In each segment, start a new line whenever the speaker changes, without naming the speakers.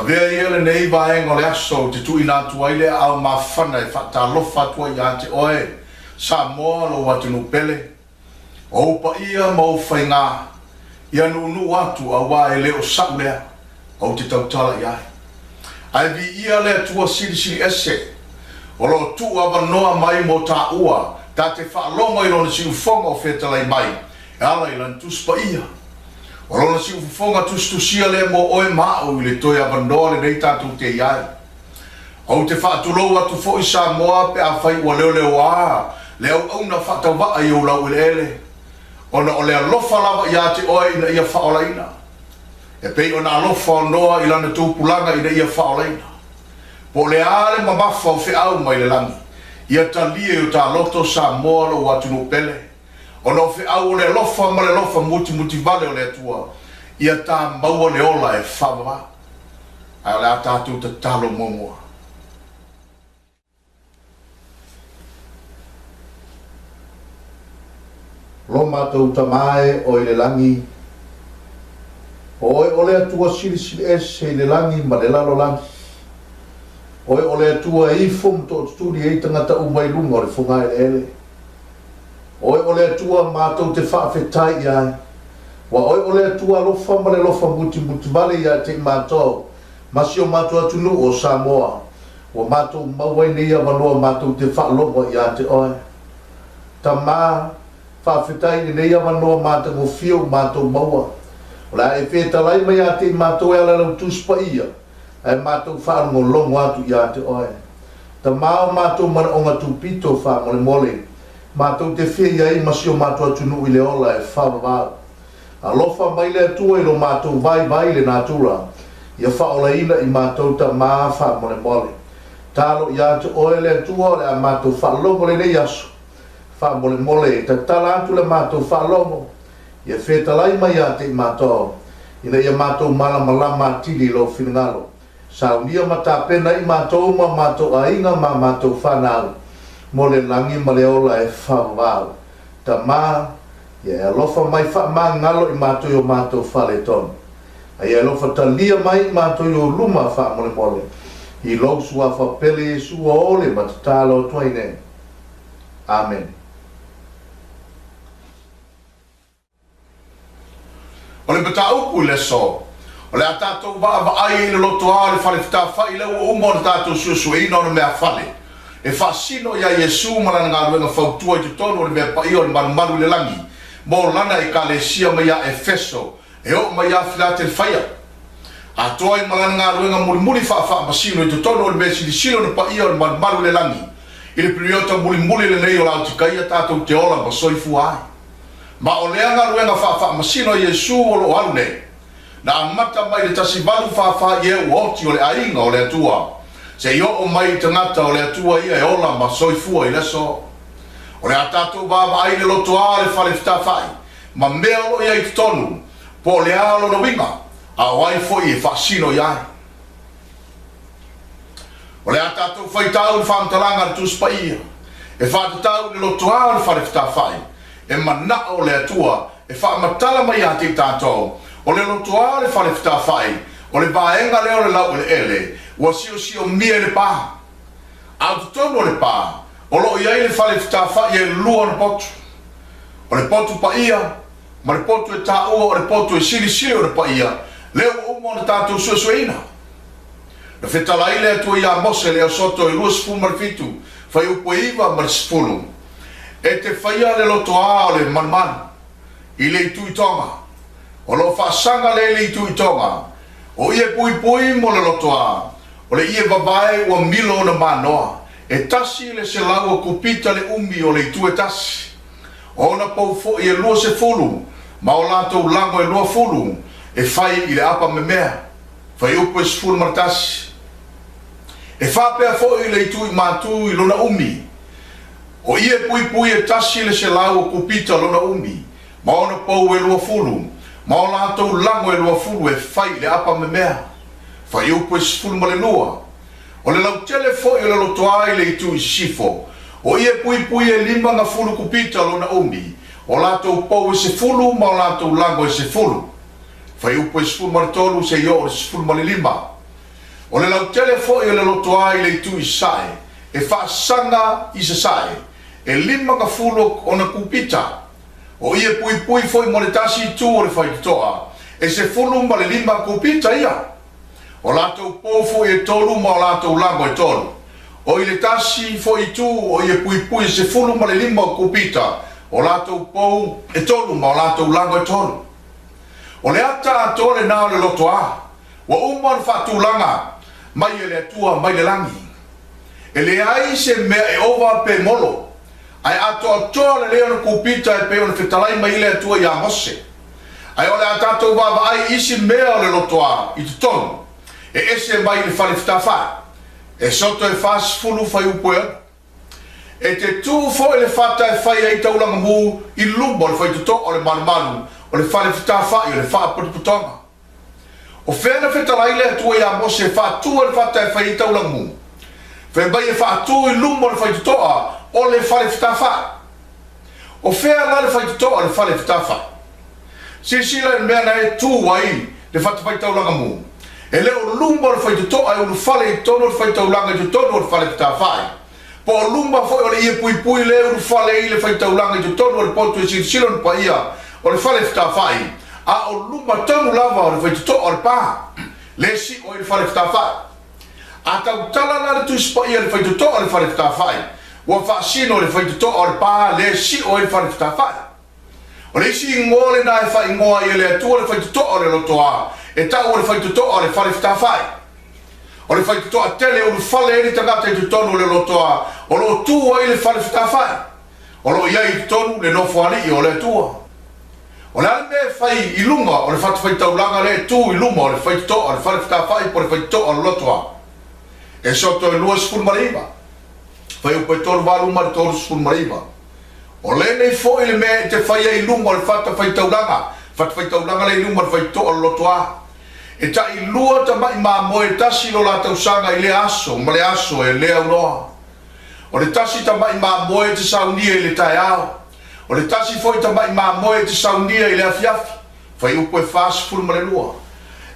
vea ia le nei vaenga o le aso te tui nā tuai le au mawhana e whatalofa tua i ante oe sa moa lo watu no pele o upa ia mau whainga ia nunu atu a wa e leo saulea o te tautala i ai ai vi ia le tua siri ese o lo tu avanoa mai mo ta ua ta te whaalonga i lona siu fonga o whetalai mai e ala i lan tuspa ia o lona siu fonga tustusia le mo oe mao i le toi avanoa le nei tatu te iai o te whaatulou atu fo i sa moa pe a whai ua leo a leo au na whaatawaa i o lau i ele ona o le alofa lava ia te oe ina ia whaolaina e pei ona alofa o noa i lana tūpulanga ina ia whaolaina po le ale mamafa o whiau mai le langi ia talie o ta loto sa moa lo watu no pele ona o whiau o le alofa ma le alofa muti vale o le atua ia ta maua le ola e whawa ai o le atatu ta talo momoa lo mātou tamae o i le langi o le atua siri ese i le langi ma le lalo langi o le atua i fum to studi e tangata umai lunga o le funga e ele o le atua mātou te whaafetai ai wa o le atua lofa ma le lofa muti vale ia te mātou masio mātou atunu o Samoa wa mātou mawai nei a wanoa mātou te whaalonga ia te oe tamā whawhetai ni nei awa noa mātou mo whio mātou maua. O la e whetalai mai a te mātou e ala lau tuspa ia. E mātou whaango longo atu i a te oe. Ta mao mātou mana onga tupito whaango le mole. Mātou te whia i masio mātou atunu i le ola e whawawau. A lofa mai le atua i lo mātou vai le nātura. Ia whaola ina i mātou ta maa whaango le mole. Talo i a te oe le atua le a mātou whaalongo le nei aso. Fa mole ta tala atu le mātou whaalomo ia whetalai mai a te mātou ina ia mātou malama tili lo whinangalo sa unia mata pena i mātou ma mātou ainga ma mātou whanau mo le langi ma le ola e whawau ta mā ia lofa mai wha ngalo i mātou o mātou whale ton ia lofa ta lia mai i mātou o luma wha mole i lau sua whapele e sua ole ma ta talo toine Amen. O le bata upu le so. O le atatou wa ai le loto a le fale fita fai le umo le tatou susuina o le mea fale. E fasino ia Yesu malana ngā luenga fautua i tutonu o le mea pai o le manumaru le langi. Mo lana i kalesia mai a Efeso. E o mai a filate le faia. A toa i malana ngā luenga mulimuli faa masino i tutonu o le mea silisilo le pai o le manumaru le langi. I le priota mulimuli le nei o la utikaia tatou te ola ma soifu ai. Ma o lea ngā ruenga wha masino Yesu o lo alu ne. Na amata mai le tasi valu wha ie uoti o le ainga o le atua. Se i o mai tangata o le atua ia e ola ma soifua i leso. O le atatou vava ai le loto a le whale fita whai. Ma mea o ia i tonu. Po le alo na winga. A wai fo i e whasino i ai. O le atatou whaitau le whantalanga le tuspa ia. E whatatau le loto a le whale fita whai. E mana o le atua e whaamatala mai a te tātou o le lotoa le whale whita whai o le vaenga leo le lau le ele ua sio mia le pā au tutono le pā o lo iai le whale whita whai e lua na potu o le potu pa ia ma le potu e tā ua o le potu e sili o le pa ia leo umo na tātou suesueina na whetalai le atua ia mose leo soto e lua sifu marifitu whai upo iwa marisifulu e te whaia le loto a o le manman i le itu i tonga o lo whaasanga le itu i tonga o ie pui mo le loto a o le ie babae ua milo na manoa e tasi le se lau kupita le umi o le itu e tasi o na paufo i e lua se fulu ma o latou lango e lua fulu e whai i le apa me mea whai upo e se fulu martasi e whapea fo i le itu i matu i lona umi o ie pui e tasi le se lau o kupita lona umi. Ma ona pou e lua fulu. Ma o latou lango e lua fulu e whai le apa me mea. Whai upo e sifulu ma le lua. O le lau tele fo i le lotoa i le itu i sifo. O ie pui e lima nga fulu kupita lona umi. O latou pou e sifulu ma o latou lango e sifulu. Whai upo e sifulu ma le tolu se io o sifulu ma le lima. O le lau telefo i le lotoa i le tu i sae, e whaasanga i se sae, e 50 o na kupita, o ia pui pui foi mo le tasi tu o le whaitoa, e se fulu ma le 5 kupita ia. O latou pofu e tolu ma o latou lango e tolu. O i le tasi foi tu o ia pui pui se fulu ma le 5 kupita, o latou pou e tolu ma o latou lango e tolu. O le ata atole na o le lotoa, wa umon fatulanga, mai e le atua mai le langi. E le ai se mea e ova pe molo, ai ato atoa le leo na kupita e pe o le fetalai mai le atua ia mose. Ai o le atato wawa ai isi mea o le lotoa i te tonu, e ese mai le fale fitafa, e soto e fas fulu fai upoe. E te tu fo e le fata e fai ai taulanga mu i lumbo le fai tuto o le manu manu, o le fale fitafa i o le faa putuputonga. O whena fetalai le atua ia mose e faa tua le fata e fai ai taulanga mu. Whenbai e faa tua i lumbo le fai tutoa o le fale fitafa. O whea la le fai tutoa o le fale fitafa. Sisila e mea na e tu ai le fata fai taulanga mu. E leo lumbo le fai tutoa e ulu fale i tono le fai taulanga i tono le fale fitafai. Po o lumba foi o le ia pui pui le ulu fale i le fai taulanga i tono le potu e sisila pa ia o le fale fitafai. A o lumba tonu lava o le fai tutoa o le pa. Le si o le fale fitafai. A tau tala la le tuispa ia le fai tutoa o le fale fitafai. Ua whaasino le fai tutoa o le pa le si o le fale fitafai. O le isi ngole na e whai ngoa i le atua le whai tutoa o le lotoa, e tau o le whai tutoa o le whare whitawhai. O le whai tutoa tele o le whale eri tangata i tutonu le lotoa, o lo tua i le whare whitawhai. O lo iai tutonu le nofuari i o le atua. O le alme whai i lunga o le whatu whai taulanga le tu i lunga o le whai tutoa o le whare whitawhai po le whai tutoa o le lotoa. E soto e lua sifun mariba. Whai upe tolu walu mari tolu sifun mariba. O le nei fo ile me te fai ai lunga le fata fai taulanga le lunga le fai to o lotoa e ta i lua ta mai ma mo e tasi lo la tausanga i le aso ma le aso e le aunoa o le tasi ta mai ma mo e te saunia i le tai ao o le tasi foi ta mai ma mo e te saunia i le afiafi fai upo e fas fulu ma le lua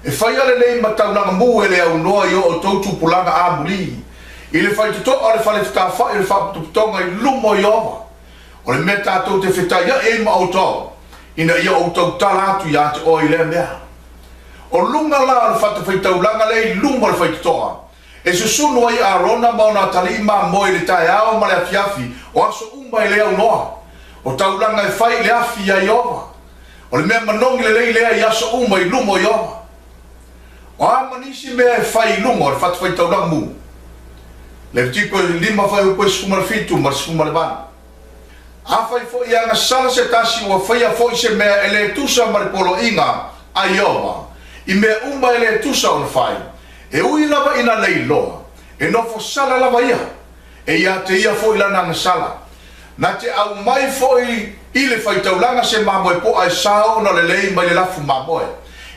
e fai ale nei ma taulanga mu e le aunoa i o tautu pulanga a muli i le fai tuto o le fale fitafa i le fai tuputonga i lumo i ova. O le mea tātou te whetai ia e ma auto, ina ia auto tala atu ia te o i le mea. O lunga la le whata whaitau langa le i lunga le whaitoa. E susunu ai a rona mauna tali ma moe le tai ao ma le afiafi, o aso umba i le au noa. O tau langa e whai le afi ia i ova. O le mea manongi le lei lea i aso umba i lumo i ova. O a manisi mea e whai i lunga le whata whaitau langa mu. Le tiko i 5 whai upo e sfuma le fitu ma le sfuma le vana. A fai fo ia nga sala se tasi ua fai a fo i se mea ele tusa maripolo inga a Iowa. I mea umba ele tusa on fai. E ui lava ina lei loa. E nofo sala lava ia. E ia te ia fo ila nga sala. Na te au mai fo i le fai taulanga se mamoe po ai sao na le lei mai le lafu mamoe.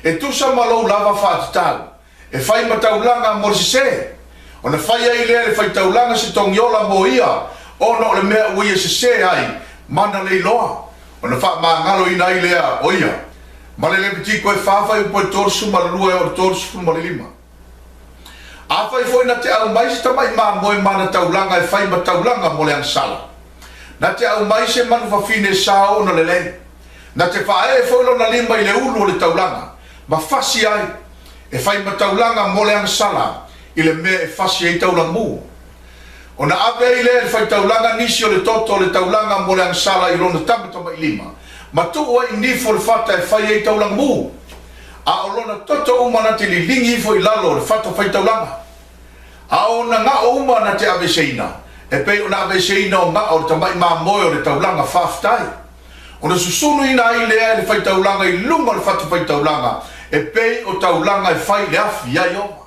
E tusa malou lava whaatitau. E fai ma taulanga morisise. O na fai ai le fai taulanga se tongiola mo ia. Ono le mea ui e se ai, mana lei loa. O na wha ngalo ina i lea o ia. Ma le pitiko e whawhai upo e torsu ma le lua e o torsu ma le 5. A whai fo ina te au mai se tamai maa moe mana taulanga e whai ma taulanga mo le ansala. Na te au mai se manu whawhine sao na le lei. Na te whae e fo ilo na 5 i le ulu o le taulanga. Ma whasi ai, e whai ma taulanga mo le ansala, i le mea e whasi ai taulanga mu. O na ave i le fai taulanga nisi o le toto o le taulanga mo le ansala i rona tamata mai 5. Ma tu ua i nifo le fata e fai ei taulanga mu. A o lona toto uma na te li lingi ifo i lalo le fata fai taulanga. A o na nga o uma na te ave seina. E pei o na ave seina o nga o le tamai maa moe o le taulanga whaftai. O na susunu ina i lea le fai taulanga i lunga le fata fai taulanga. E pei o taulanga e fai le afi ai oma.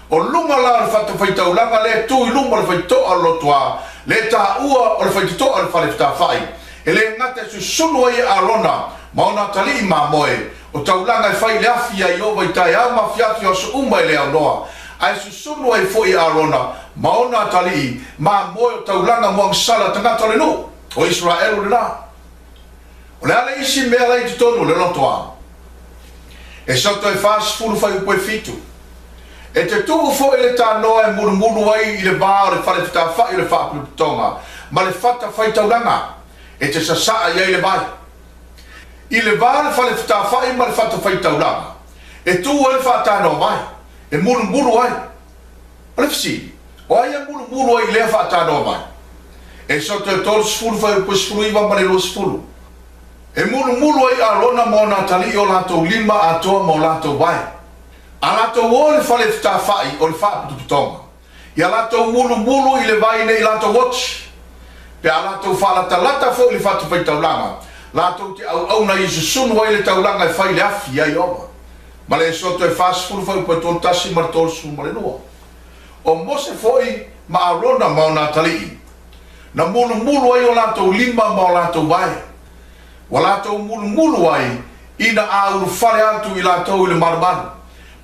O lunga la le fata fai taulanga le tu i lunga le fai toa lotoa, le ta ua o le fai toa le fai fai. E le ngate su sunu ai a rona, ma ona tali ma moe, o taulanga e fai le afi ai ova i tai au ma fiafi o su umba i le au noa. Ai su sunu ai foi a rona, ma ona tali ma moe o taulanga moang sala tangata le nu, o Israel le na. O le ale isi mea lai tutonu le lotoa. E soto e fas fulu fai upo e fitu. E te tuku fo ele ta noa e mulu ai i le vā o le whale whita whai o le whaaputonga. Ma le whata whai tauranga. E te sasaa iai le vai. I le vā le whale whita whai ma le whata whai tauranga. E tu ele whata noa vai. E mulu ai. O le fisi. O ai e mulu ai lea whata noa vai. E soto e tolu sifuru whai upo sifuru iwa ma le lo sifuru. E mulu ai a rona mo na tali o lato lima a toa mo lato vai. A lato o le whale whita whai o le whaaputonga. I a lato mulu i le vai nei lato watch. Pe a lato whalatalata fo i le whatu whai taulanga. Lato te au na i se sunu ai le taulanga e whai le afi ai owa. Ma le soto e whasifuru whai upo tolu tasi ma le tolu sunu ma le noa. O mose foi ma a rona mo na tali. Na mulu ai o lato lima ma o lato vai. Wa lato mulu ai ina a uru whale atu i lato i le marumaru.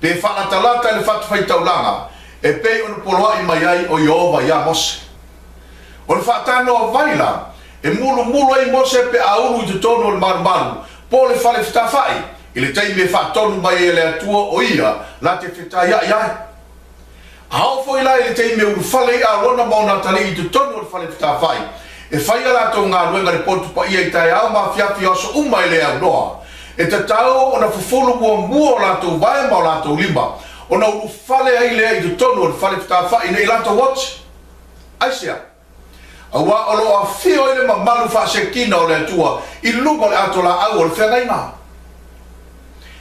Pe whalatalata i le whatu whai taulanga. E pei o le poloa i mai ai o Iova ia Mose. O le whaatano a vaila. E mulu ai Mose pe a uru i te tono o le marumaru. Po le whale whitawhai. I le teime whaatonu mai e le atua o ia. La te whitaya iai. Hao fo ila i le teime uru whale i a rona mauna tali i te tono o le whale whitawhai. E whaia lato ngā ruenga le potu pa ia i tai au ma whiawhi oso uma i le au noa. E te tau o na fufulu mua lato vai ma lato lima. O na uru whale ai lea i te tonu o le whale whitawhai nei lato watch. Aisia. Awa o lo a whio i le mamalu whaasekina o le atua i lunga le ato la au o le whengaina.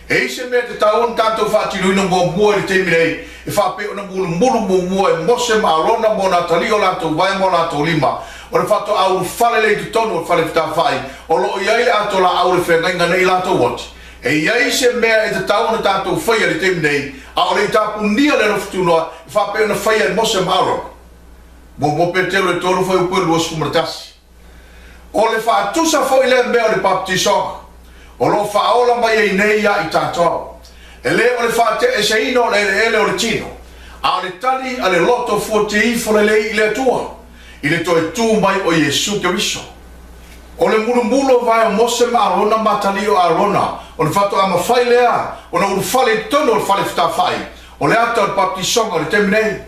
E ise mea te tau on tātou whaatinu ina mua i le teimi nei. E whape o na mulu mua e Mose ma arona mo na tali o lato vai ma lato lima. O le whato au whale le i te tonu o le whale whitawhai. O lo iai le ato la au le whengaina nei lato watch. E iai se mea e te tau na tātou whaia le teimi nei. A o le tapu nia le rofutunoa i whape o na whaia e Mose ma arona. Mo pe telo e tolu foi upo luas kumaratasi. O le whaatusa foi le mea o le baptisonga. O lo whaola mai e nei ia i tātou. E le o le whaate e se ino le ele o le tino. A o le tali a le loto fuate i fole le i le atua. I le toe tū mai o Jesu Keriso. O le mulu vai o Mose ma arona matali o arona. O le whato ama whai lea. O na uru whale tono o le whale whitawhai. O le ata o le baptisonga o le teminei.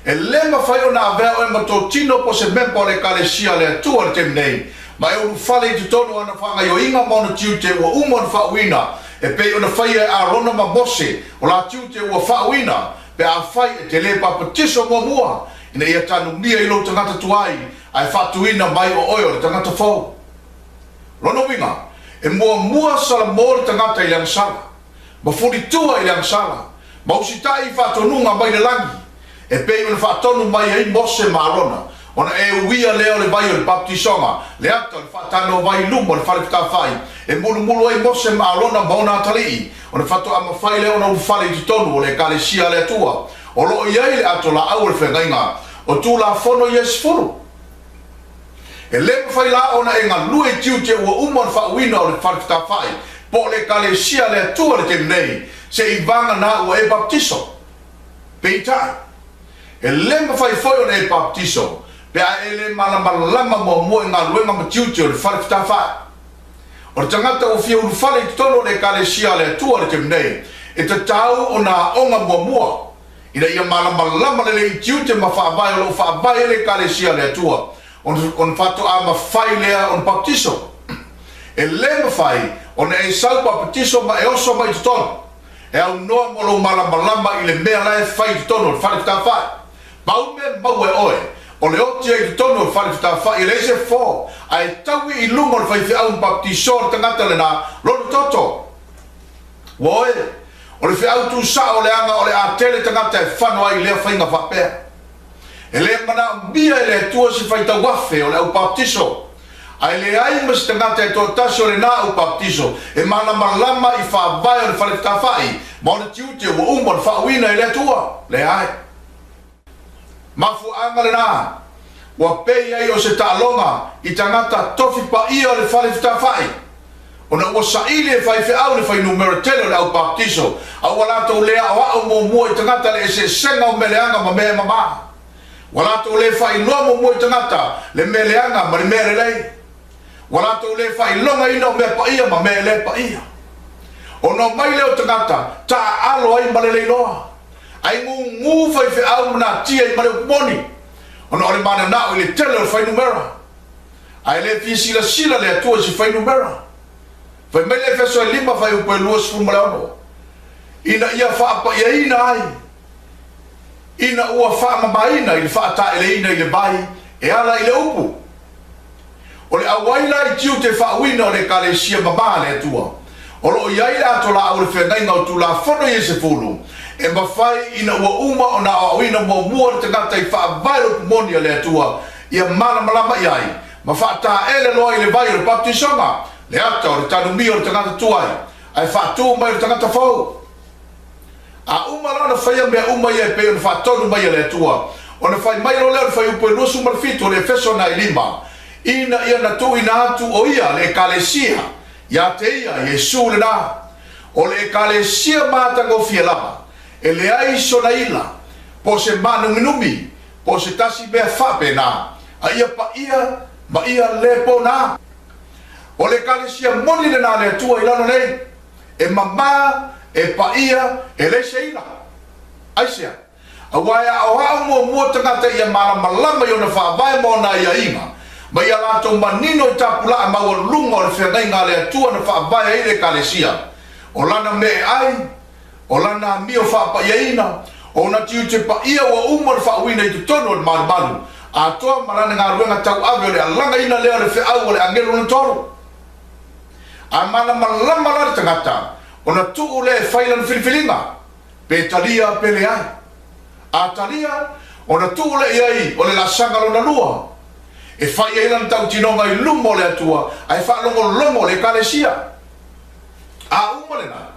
E lema whai o na avea o e mato tino po se mempa o le kalesia le atua le teminei. Ma e uru whale i te tono ana whanga i o inga mauna tiute ua umon whauina. E pei o na whai e arona ma Mose o la tiute ua whauina. Pe a whai e te le papatiso mua. Ina ia tanu mia i lo tangata tuai. Ai whatuina mai o oio le tangata whau. Lono winga. E mua sala mo le tangata i leang sala. Ma furi tua i leang sala. Ma usitai i whatonunga mai le langi. E pei o le whaatonu mai ai Mose ma arona. Ona e uia leo le vai o le baptisonga. Le ato le whaatano vai lumo le whale whitawhai. E mulu ai Mose ma arona mauna atalii. Ona whato ama whai leo na ufale i tonu o le kalesia le atua. O loo iai le ato la au le whengainga. O tu la fono yes furu. E lepa whai la ona e ngā lue tiute ua umon whauina o le whale whitawhai. Po le kalesia le atua le temnei. Se i vanga na ua e baptiso. Peitai. E lemba whai foi o ne e baptiso. Pe a ele malama mo ngā luenga matiuti o le whale whitawhai. O le tangata o fia uru whale i tono le kalesia le atua le temnei. E te tau o nā onga mua. Ina ia malama le tiute ma whaabai o lo whaabai le kalesia le atua. On whato a ma whai lea on baptiso. E lemba whai o ne e sau baptiso ma e oso mai te tono. E au noa mo lo malama i le mea lai whai te tono le whale whitawhai. Mau me mau e oe. O le otia i tono o whale whitawhai i le se fō. Ai taui i lungo le whai au baptiso le tangata le nā lono toto. Woe. O le whiau tu sa o le anga o le a tele tangata e whanua i lea whainga whapea. E le mana bia i le tua si whai ta wafe o le au baptiso. Ai le ai mas tangata e tō tasi o le nā au baptiso. E malama i whaavai o le whale whitawhai. Ma o le tiute ua umon whauina i le tua. Le ai. Mafu anga le nā. Ua pei ai o se tālonga i tangata tofi pa ia o le whale whitawhai. O na ua saili e whai whiau le whai numero tele o le au baptiso. A ua lato lea o au mua i tangata le se senga o meleanga ma mea mama. Ua lato le whai noa mua i tangata le meleanga ma le mere lei. Ua lato le whai longa ina o mea pa ia ma mea le pa ia. O no mai leo tangata ta alo ai ma le lei loa. ai ngu fai fe au na tia i mare moni ona ole mana na o le tele o fai numera ai le fisi la sila le atua si fai numera fai mai le feso e lima fai upo e lua sifu male ono ina ia faa pa ia ina ai ina ua faa mamaina ili faa ta ele ina ile bai e ala ile upu o le awaila i tiu te faa wina o le kalesia mama le atua o lo iaila atola au le whengainga o tula whono i se fulu e mawhai ina ua uma o na awina mua mua te ngata i faa vairo pumonia le atua ia mana malama iai ma faa ta ele loa i le vai o le baptisonga le ata o le tanu mi o le tangata tuai ai faa tu mai o le tangata fau a uma lana whaia mea uma ia pe o le faa tonu mai le atua o na whai mai lo leo le whai upo e nusu marfito le feso na i lima ina ia na tu ina atu o ia le kalesia ia te ia Yesu le na o le kalesia mata ngofia lama e le ai sonaila po se manu minumi po se tasi bea fape na a ia pa ia ma ia le po na o le kalesia moni le na le atua ilano nei e mama e pa ia e le seina aisia a waia o hao mua tangata ia mara malama i ona whaavai mo na ia inga ma ia lato manino i tapula a maua lunga o le whengai ngā le atua na whaavai e le kalesia o lana me ai o lana mi o whaapa ia ina o na tiu te pa ia o umar whaawina i tu tono o le maru a toa marana ngā ruenga tau ave o le alanga ina leo le whiau o le angelo na toro a mana malama la le tangata o na tuu le whaila na filifilinga pe talia pe le ai a talia o na tuu le iai o le lasanga lo na lua e whai e lan tau tinonga i lumo le atua ai wha longo le kalesia a umalena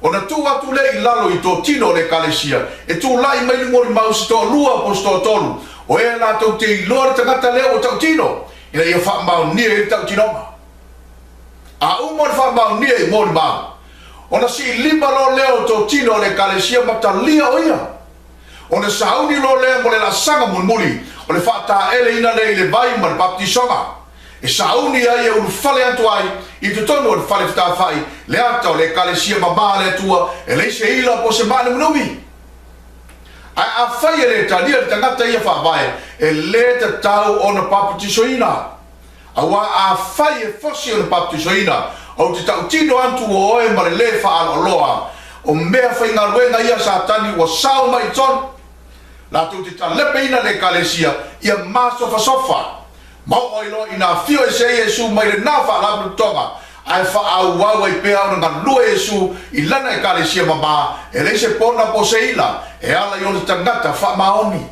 o na tu atu le i lalo i tō tino le kalesia e tū lai mai ni mori mau si tō lua po si tō tolu o e la tau te i loa tangata leo o tau tino ina ia wha mau nia i tau tinonga a umar wha mau nia i mori mau o na si lima lo leo tō tino le kalesia matalia o ia o na sauni lo leo mo le la sanga mulmuli o le whata ele ina le i le vai ma le baptisonga e sauni ai e ulu fale atu ai i te tonu o le fale fita whai le ata o le kalesia mama le atua e le se ila po se manu minumi ai a whai e le tania le tangata ia whawae e le te tau o na baptisoina awa a whai e fosi o na baptisoina o te tau tino antu o oe ma le wha loa o mea whai ngā ruenga ia sa tani o sao mai ton la tu te talepe ina le kalesia ia masofa sofa mau oilo ina fio e se Yesu mai le nafa la brutonga ai fa au wau ai pe au nga lua Yesu i lana e kalesia mama e le se pona po se ila e ala i o tangata fa maoni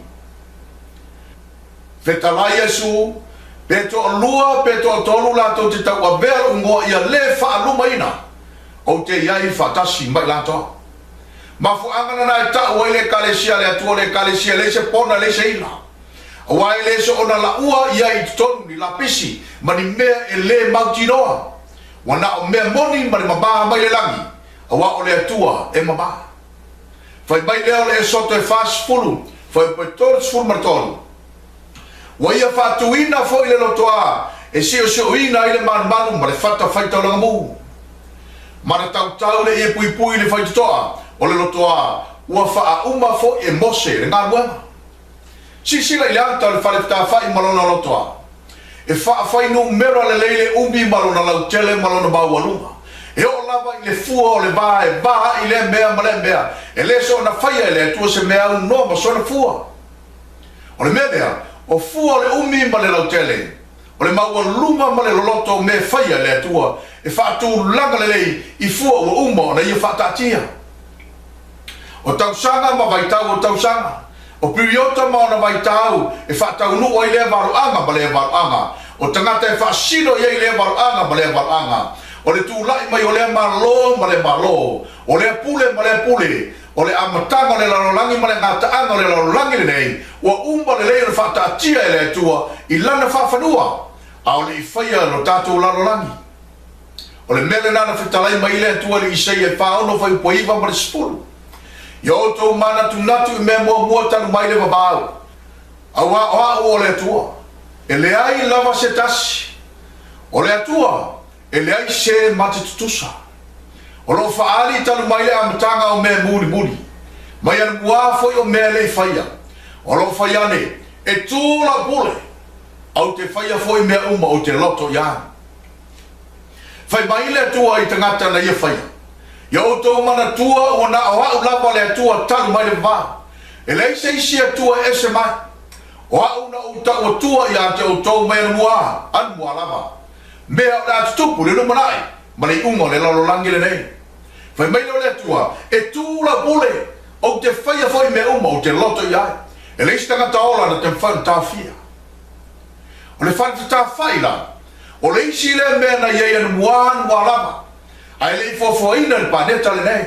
fetala Yesu peto lua peto tolu la tu te tau abel ungo ia le fa luma ina o te iai fa tasi mai la to mafu angana na ta o le kalesia le atu le kalesia le se pona le se ila wa ele so ona la ua ia i tonu ni lapisi mani mea e le mautinoa wana o mea moni mani mabaa mai le langi awa o le atua e mabaa fai mai leo le soto e fas fulu fai petors ful martolu wa ia fatuina fo ile lotoa e sio ina ile manu ma le fata fai tau langa mu mana tau le e pui le fai toa o le lotoa ua faa uma fo e mose le ngā ruanga si la ilanta le fale ta fai malona lotoa e fa fai no mera le leile umbi malona la tele malona ba walunga e o lava ile fua o le ba ile mea malembea e le so na fai ele tu se mea no ma so na fua o le mea o fua le umbi male la tele o le ma walunga male loto me fai ele tu e fa tu langa le lei i fua o umma na ia fa tatia o tau sanga ma vai tau o tau sanga o piriota maona vai tau e whatau nu o i le varuanga ma le varuanga o tangata e whasino i le varuanga ma le varuanga o le tūlai mai o le malo ma le malo o le pule ma le pule o le amatanga le larolangi ma le ngataanga le larolangi le nei ua umba le leo le whatatia e le tua i lana whawhanua a o le i whaia lo tātou larolangi o le mele nana whitalai mai le tua le isei e whaono whai poiva ma le spulu yo to mana tu natu me mo tanu mai le babau awa o le tua ele ai lava se tasi o le tua ele ai se matitutusa o lo faali tanu mai le amtanga o me muri
mai ana mua foi o mea le faia o lo faia ne e tula pule au te faia foi mea uma o te loto ia fai mai le tua i tangata na ia faia ia o tau mana tua o na au lava le tua talu mai le va e lei se isi tua ese mai o au na uta o tua ia te o tau mai mua an mua lava mea o na tupu le numanai ma le ungo le lalo langi le nei fai mai le tua e tula pule o te faia foi mea uma o te loto ia e lei se tangata ola na te whan tawhia o le whan tawhaila o le isi le mea na iei anu mua lava ai le fofoina le paneta le nei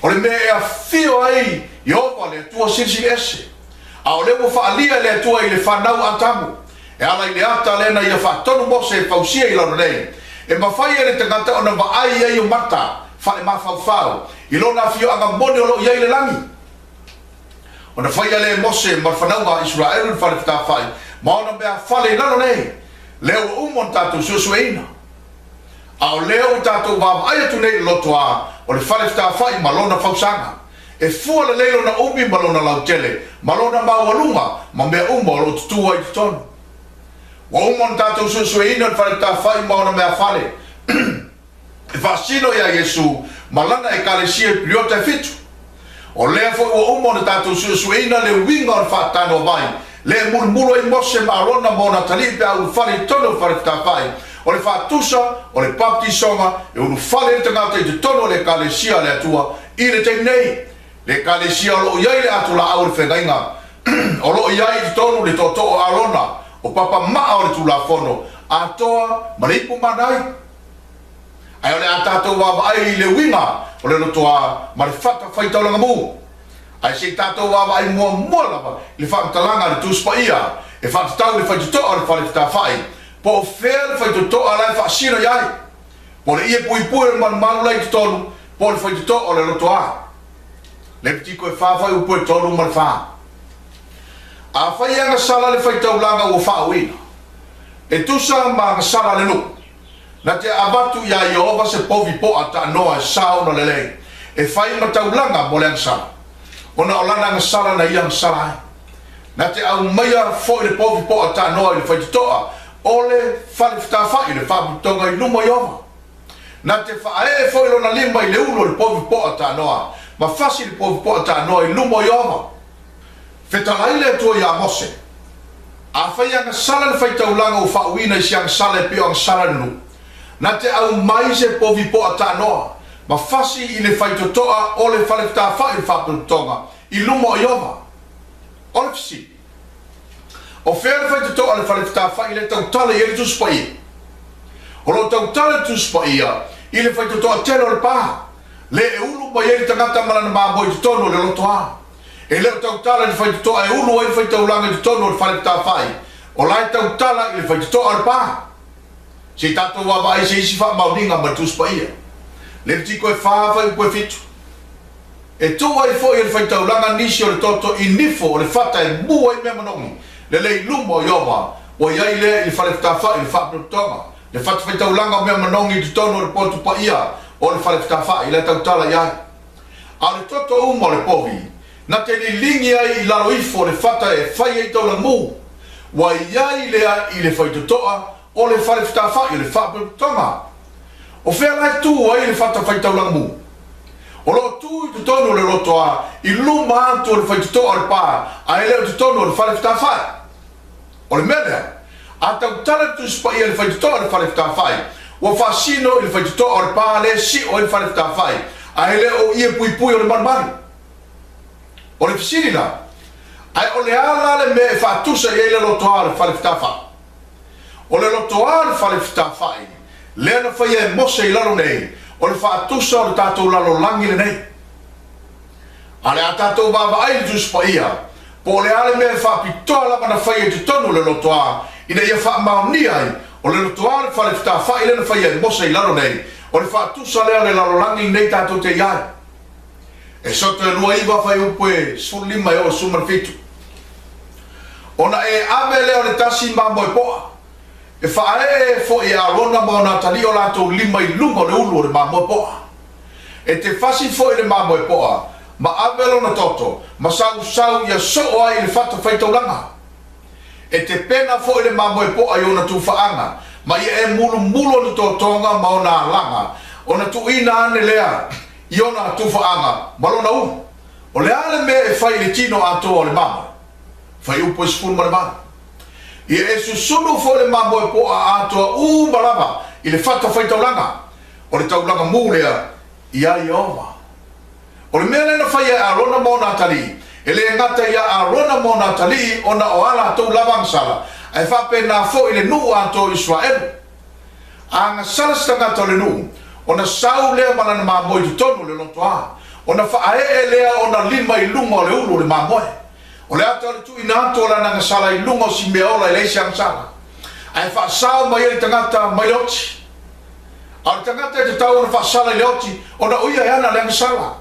o le mea ea fio ai Iova le tua sisi ese a o le mo faalia le tua i le whanau atamu e ala i le ata le na ia whaatonu mose e fausia i lano nei e mawhai e le tangata o na waai e o mata whale mawhau i lona fio anga mone o lo iei le langi o na whai le mose ma whanau wa Israel i whale whita whai ma o na mea whale i lano nei leo umon tatu susueina a o leo tatu wa ai atu nei lotoa o le whale whita whai ma lona fausanga e fua le leilo na umi malona lautele malona mawalunga ma mea uma lo tutua i tutonu wa umon tatou susueina le whale tawhai maona mea whale e whaasino ia Yesu malana e kalesia i priota e fitu o lea fo ua umon tatou susueina le winga o le whaatano vai le mulmulo i mose ma arona mona tali pe au whale tono whale tawhai o le whaatusa o le baptisonga e unu whale tangata i tutonu o le kalesia le atua i le teinei le kalesia lo iai le atu la au le whengainga o lo iai i tonu le toto o arona o papa maa o le tulafono atoa ma le ipu manai ai o le atatou wawai le winga o le lotoa ma le whata whaitaulanga mu ai se tatou wawai mua mua lava le whakatalanga le tuspa ia e whatatau le whaitutoa o le whale whitawhai po o whea le whaitutoa lai whaasina iai po le ia pui pui le manmalu lai tonu po le whaitutoa o le lotoa le pitiko e whawhai upo e tonu ma le wha a whai anga sala le whaitaulanga ua whaawina e tusa ma sala le nuku na te abatu ia Iova se povi po a ta noa e sao na lelei e whai ma taulanga mo le angsala o na olana anga sala na ia angsala na te au maia fo le povi po a ta noa i le whaititoa o le whale whitawhai le whabutonga i luma Iova na te whae fo ilo na lima i le ulo le povi po a ta noa ma fasi le povi po a ta noa i luma Iova whetalai le tua ia Mose a whai anga sala le whaitaulanga u whauina i si anga sala e pio anga sala nu na te au mai se povi po a ta noa ma fasi i le whaitotoa o le whale whitawhai le whaputonga i luma Iova o le fisi o whea le whaitotoa le whale whitawhai le tautale i le tuspa ia o lo tautale tuspa ia i le whaitotoa telo le paha le e ulu mai e le tangata malana mamoi te tono le lotoa e leo tautala le whaitotoa e ulu e le whaitaulanga te tono le whale whitawhai o lai tautala i le whaitotoa le paha se tatou wawa ai se isi wha mauninga ma tuspa ia le tiko e whawhai upo e fitu e tua i fo i le whaitaulanga nisi o le toto i nifo o le whata e mua i mea manongi le lei lumo Iova o iai le i le whale whitawhai le whaputonga le whata whaitaulanga o mea manongi te tono le potu pa ia o le whale whitawhai le tautala iai a le toto uma le povi na te li lingi ai i lalo ifo le whata e whai ei taula mu wa iai lea i le whaitotoa o le whale whitawhai le whaputonga o whea lai tu ai le whata whaitaulanga mu o lo tu i te tono le lotoa i luma atu o le whaitotoa le pā a e leo te tono le whale whitawhai o le mea a tautala tu spa ia le whaitotoa le whale whitawhai wa fasino i le whaitotoa o le pā le si o le whale whitawhai a e leo ia pui pui o le manmani o le fisini la ai o le ala le mea e whaatusa i le lotoa le whale whitawhai o le lotoa le whale whitawhai lea na whai e Mose i lalo nei o le whaatusa o le tātou lalo langi le nei a le a tātou wawa ai le tuspa ia po le ale mea whaapitoa lava na whai e te tonu le lotoa ina ia whaamaunia ai o le lotoa le whale whitawhai le na whai e Mose i lalo nei o le whaatusa lea le lalo langi nei tātou te iai e soto e lua iwa whai upo e sulima e o sumar fitu ona e ame leo le tasi mamo e poa e whae fo i arona mo na tali o lato lima i lungo le ulu o le mamo e poa e te fasi fo i le mamo e poa ma avelo na toto ma sau ia so ai le fatu faitaulanga e te pena fo ile mamoi po ai ona tu faanga ma ia e mulu ni totonga ma ona langa ona tu ina ane lea i ona tu faanga malona o le ale me e fai le tino ato o le mama fai upo isfulu ma le mama ia e susunu fo le mamoi po a ato malama i le fatu faitaulanga o le taulanga mulea ia i ova o le mea lena fai a rona mo natali ele ngata ia a rona mo natali ona o ala tau lawang sala ai fa pe na fo ile nu ato Israel anga sala stanga to le nu ona sau le mana na mo i tonu le lotoa ona fa ae le ona lima i lungo le ulu le mamoe o le ato le tu ina to la na sala i lungo si meola le siang sala ai fa sau mai le tangata mai loti al tangata te tau ona fa sala le loti ona uia yana le sala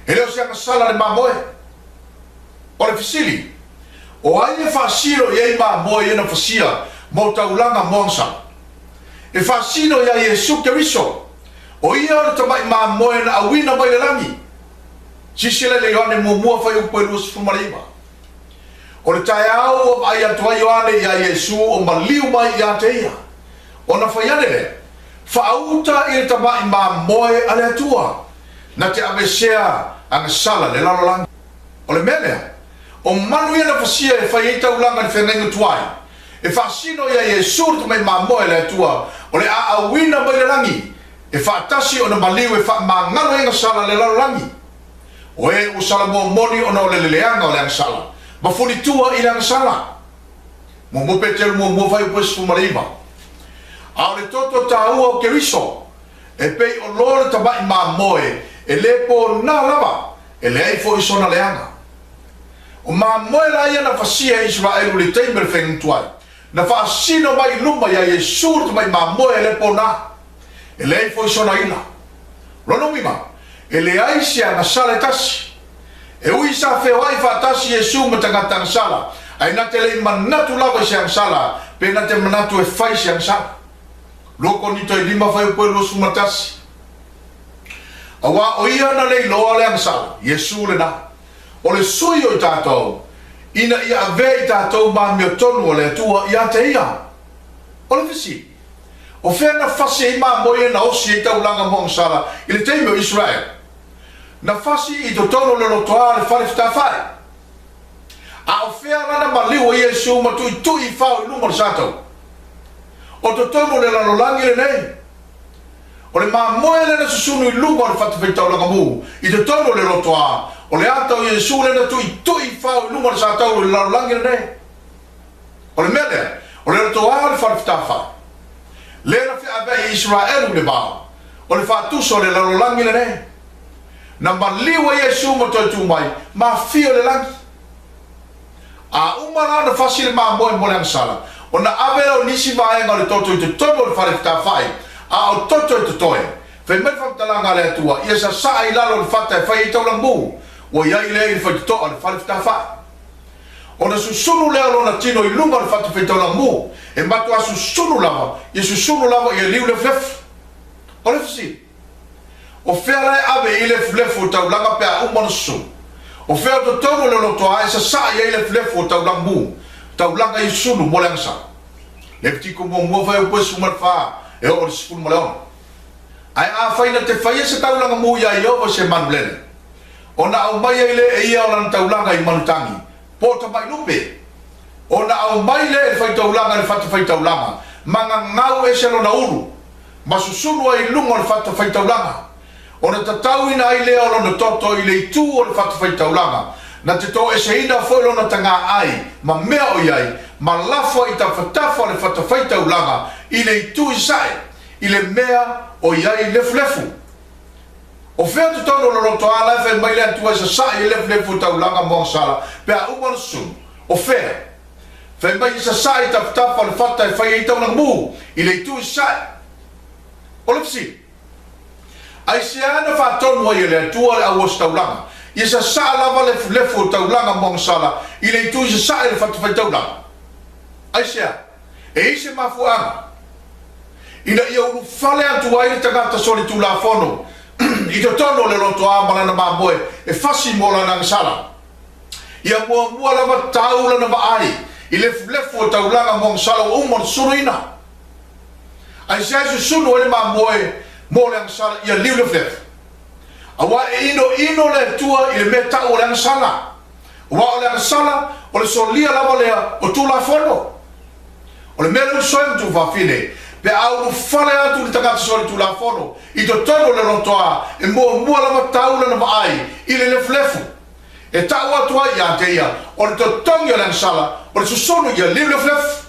ele o siang sala le mamoe o le fisili o ai e fasilo ye mamoe ina fasia mo taulanga monsa e fasino ya Yesu Keriso o ia o tamai mamoe na awina mai le langi sisile le yone mua fai upo e luas fumarima o le tai au o ai atua yoane ya Yesu o maliu mai ia te ia o na faiane le faauta i le tamai mamoe ale atua na te amesea anga sala le lalolangi o le mele o manu ia na fasia e fai eita ulanga ni whenengu tuai e fasino ya Yesu tamai mamoe le atua o le a awina mai le langi e faatasi o na maliu e fa mangalo inga sala le lalolangi o e usala mo moni ona o le leanga o le sala ma funi tua i le sala mo petel mo fai pues fumarima a le toto taua o Keriso e pei o lore tabai mamoe e lepo na lava e le ai fo isona leanga o mamoe la ia na fasia Israel le teimer fentuai na fasino mai luma ya Yesu tabai mamoe e lepo na e le ai fo isona ila lono mima e le ai sia na sala tasi e ui sa fewai fa tasi Yesu matangata sala ai na tele manatu lava sia sala pe na te manatu e fai sia sala loko ni toi lima fai po lo sumatasi awa o ia na le lo ale sala Yesu le na o le sui o tato ina ia ve tato ma mi tonu le tua ia te ia o le fisi o fe na fasi ma mo ia na o si ta ulanga mo sala ile te mo Israel na fasi i to tono le lotoa le fale fita fai a o fea lana maliu o Yesu ma tu i fau i numar sato o to tono le lalolangi le nei o le mamoe le na susunu i lungo le fata feita o langa mu i to tono le lotoa o le ata o Yesu le na tu i fau i numar sato le lalolangi le nei o le mele o le lotoa le fale fita fai le na fea ave Israel le bao o le fatuso le lalolangi le nei na maliwa Yesu mo tu mai ma fio le langi a umara na fasile ma mo mo lang sala ona avelo nisi vai ngale toto te tomo le fale ta fai a o toto te toe fe me fa talanga le tua ia sa i lalo le fata fai to lambu o ia ile fa to le fale ta fai ona susunu le ona tino i lunga le fata fe to lambu e matu asu sunu lava ia susunu lava ia liu le flef o le fisi o fea ave ile flefu tau langa pe a umano su o fea to tomo le lotoa esa sa ia ile flefu tau lambu tau langa i sunu mo langsa le ptiko mo fa o pues fa e o sipul mo leon ai a fa ina te fa esa tau langa mu ia io se man blene ona au mai ile e ia o tau langa i manutangi po ta mai lupe ona au mai le fa tau langa le fa tau langa manga ngau e se lo na uru masusunu ai lungo le fa tau langa ona tatau ina ai lea o na toto i le tu o le fatu fai taulanga na te to e se ina foi lona tanga ai ma mea o iai ma lafo i ta fatafa le fatu fai taulanga i le tu i sai i le mea o iai lefu lefu o fea tu tono lo roto ala fe mai le antua sa sa i lefu lefu taulanga mo sala pe a umar sun o fea fe mai sa sa i ta fatafa le fatu fai i taulanga mu i le tu i sai o le psi ai se ana fa tonu ai le tua le awas taulanga ia sa lava le lefu taulanga mo sala i le tu sa le fatu fai taulanga ai se e se mafuanga ina ia u fale atu ai le tagata soli tu la fono i to tono le loto a malana mamoe e fasi mo lana ngasala ia mua lava tau lana vaai i lefu taulanga mo ngasala o umon suruina ai sai sunu ele mamoe mo le ngasala ia liu le flef awa ino le tua i le meta o le ngasala wa o le ngasala o le solia lava lea o tula fono o le mele soem tu vafine pe au fale atu le tagata soli tu la fono i to tono le rotoa e mua lava taula na vaai i le leflefu e tau atu ai a te ia o le totongi o le ngasala o le susonu ia liu leflefu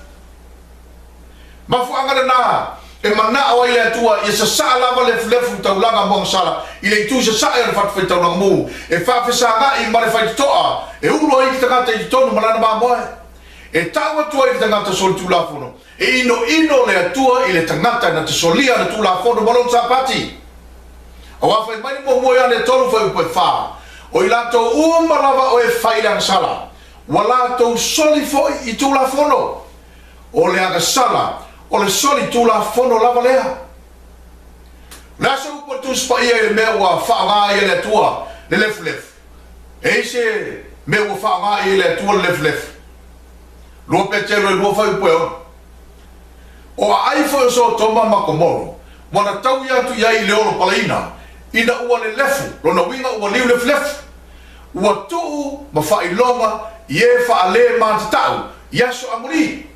mafu angana na e mana o ile atua i sa sa lava leflefu taulanga mo ngasala i le itu sa sa e le fatfai taulanga mu e fafesa nga i mare fai toa e ulo ai ki tagata i tono malana mamoe e tau atu ai ki tagata soli tu la fono e ino le atua i le tangata na te solia na tula fono malon sapati awa fai mai mo moia le tolu fai upe fa o i lato umarava o e fai le sala wala to soli foi i tula fono o le aga sala o le soli tula fono lava lea la so upo tu spa ia e me wa fa nga i le atua le lef e se me wa fa nga i le atua le lef lo pe telo lo fai upe o ai fo so toma makomoro wana tau ya tu yai le oro palaina ina ua le lefu lona winga ua liu le flefu ua tuu ma failonga ye faale ma tau yaso amuri